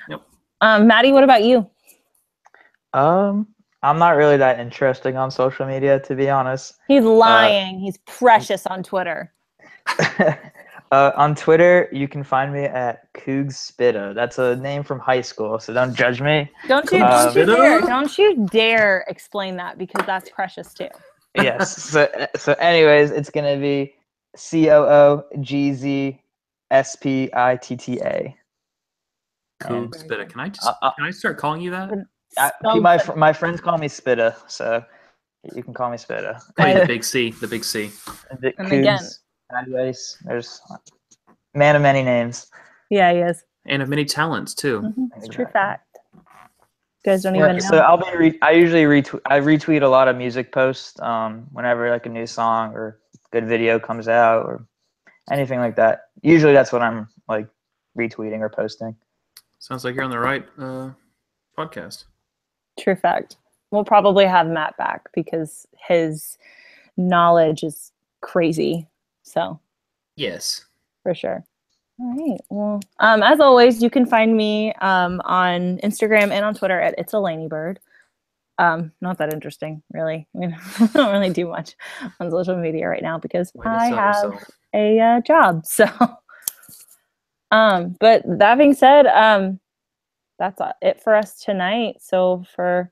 Yep. Maddie, what about you? I'm not really that interesting on social media, to be honest. He's lying. He's precious on Twitter. On Twitter, you can find me at Coogspitta. That's a name from high school, so don't judge me. Don't you dare explain that because that's precious too. Yes. So anyways, it's gonna be COOGZSPITTA. Coogspitta. Can I start calling you that? My friends call me Spitta, so you can call me Spitta. Hey, the big C. The big C. And again, anyways, there's man of many names. Yeah, he is. And of many talents too. Mm-hmm. It's true fact. You guys don't even know. So I usually retweet a lot of music posts whenever like a new song or good video comes out or anything like that. Usually that's what I'm like retweeting or posting. Sounds like you're on the right podcast. True fact. We'll probably have Matt back because his knowledge is crazy. So yes, for sure. All right. Well, as always, you can find me on Instagram and on Twitter at It's a Laney Bird. Not that interesting, really. I mean, I don't really do much on social media right now because I have a job. So, but that being said, that's it for us tonight. So for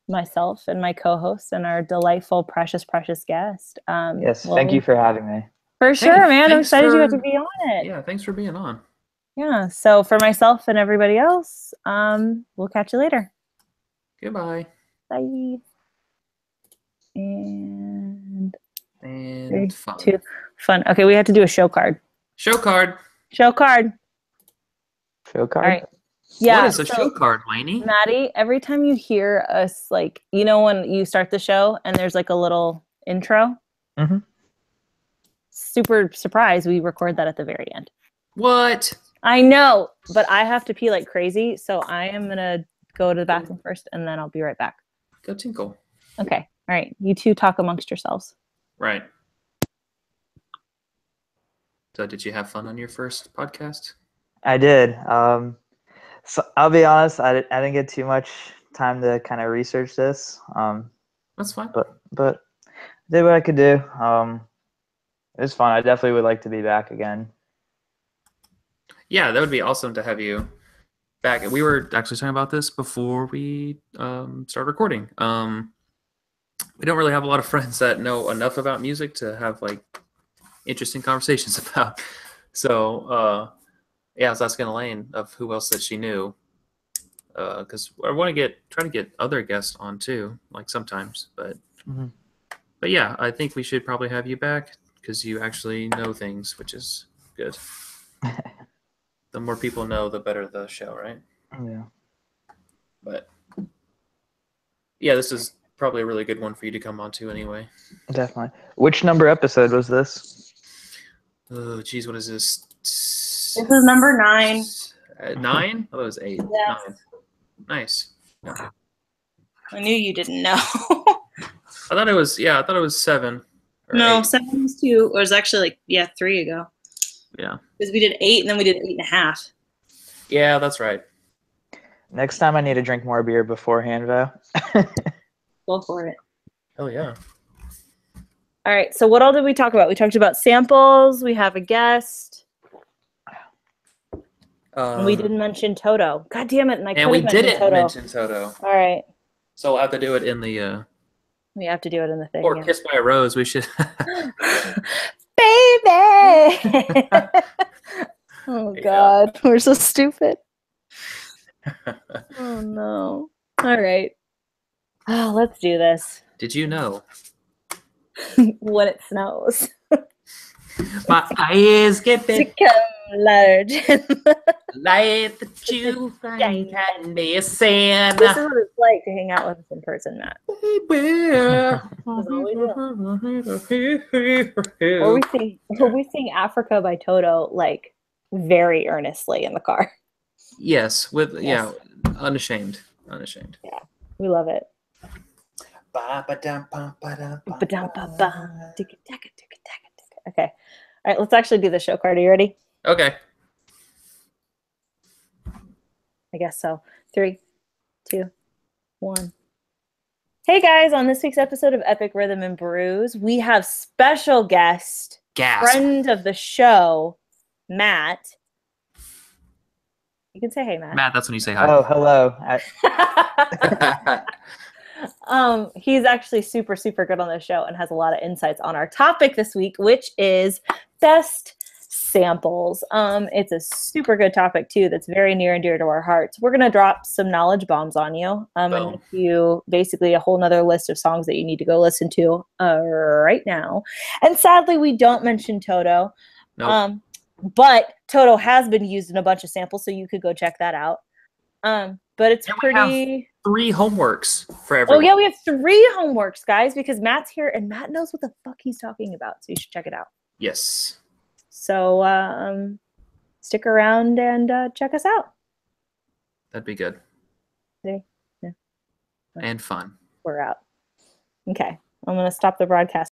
myself and my co-host and our delightful, precious guest. Yes, thank you for having me. For sure, man. I'm excited you got to be on it. Yeah, thanks for being on. Yeah. So for myself and everybody else, we'll catch you later. Goodbye. Bye. And fun. Fun. Okay, we have to do a show card. Show card. Show card? All right. Yeah. What is a show card, Laney? Maddie, every time you hear us, like, you know, when you start the show and there's like a little intro? Mm-hmm. Super surprised we record that at the very end. What? I know, but I have to pee like crazy, so I am going to go to the bathroom first and then I'll be right back. Go tinkle. Okay. All right. You two talk amongst yourselves. Right. So did you have fun on your first podcast? I did. So I'll be honest, I didn't get too much time to kind of research this. That's fine. But I did what I could do. It was fun. I definitely would like to be back again. Yeah, that would be awesome to have you back. We were actually talking about this before we started recording. We don't really have a lot of friends that know enough about music to have like interesting conversations about. So yeah, I was asking Elaine of who else that she knew, because I want to try to get other guests on too, like sometimes. But but yeah, I think we should probably have you back because you actually know things, which is good. The more people know, the better the show, right? Yeah. But Yeah, this is probably a really good one for you to come on to anyway. Definitely. Which number episode was this? Oh, geez, what is this? This is number 9. 9? Oh, it was 8. Yes. 9. Nice. Yeah. I knew you didn't know. I thought it was 7. Or No, 8. 7 was 2. Or it was actually like 3 ago. Yeah. Because we did 8 and then we did 8.5. Yeah, that's right. Next time I need to drink more beer beforehand, Val. Go for it. Oh yeah. All right. So what all did we talk about? We talked about samples. We have a guest. And we didn't mention Toto. God damn it! And we didn't mention Toto. All right. So we'll have to do it in the. We have to do it in the thing. Or Kissed by a Rose. We should. Baby. Oh God, we're so stupid. Oh no. All right. Oh, let's do this. Did you know? When it snows. My eyes get big Become large. like the you can be seen. This is what it's like to hang out with us in person, Matt. Or we sing Africa by Toto like very earnestly in the car. Yes, unashamed. Yeah, we love it. Okay. All right, let's actually do the show card. Are you ready? Okay. I guess so. 3, 2, 1. Hey guys, on this week's episode of Epic Rhythm and Brews, we have special guest, friend of the show, Matt. You can say hey, Matt. Matt, that's when you say hi. Oh, hello. He's actually super, super good on the show and has a lot of insights on our topic this week, which is best samples. It's a super good topic too that's very near and dear to our hearts. We're gonna drop some knowledge bombs on you and give you basically a whole nother list of songs that you need to go listen to right now. And sadly, we don't mention Toto. Nope. But Toto has been used in a bunch of samples, so you could go check that out. But it's pretty. 3 homeworks for everyone. Oh yeah, we have 3 homeworks, guys, because Matt's here and Matt knows what the fuck he's talking about, so you should check it out. Yes. So stick around and check us out. That'd be good. Yeah. And fun. We're out. Okay, I'm gonna stop the broadcast.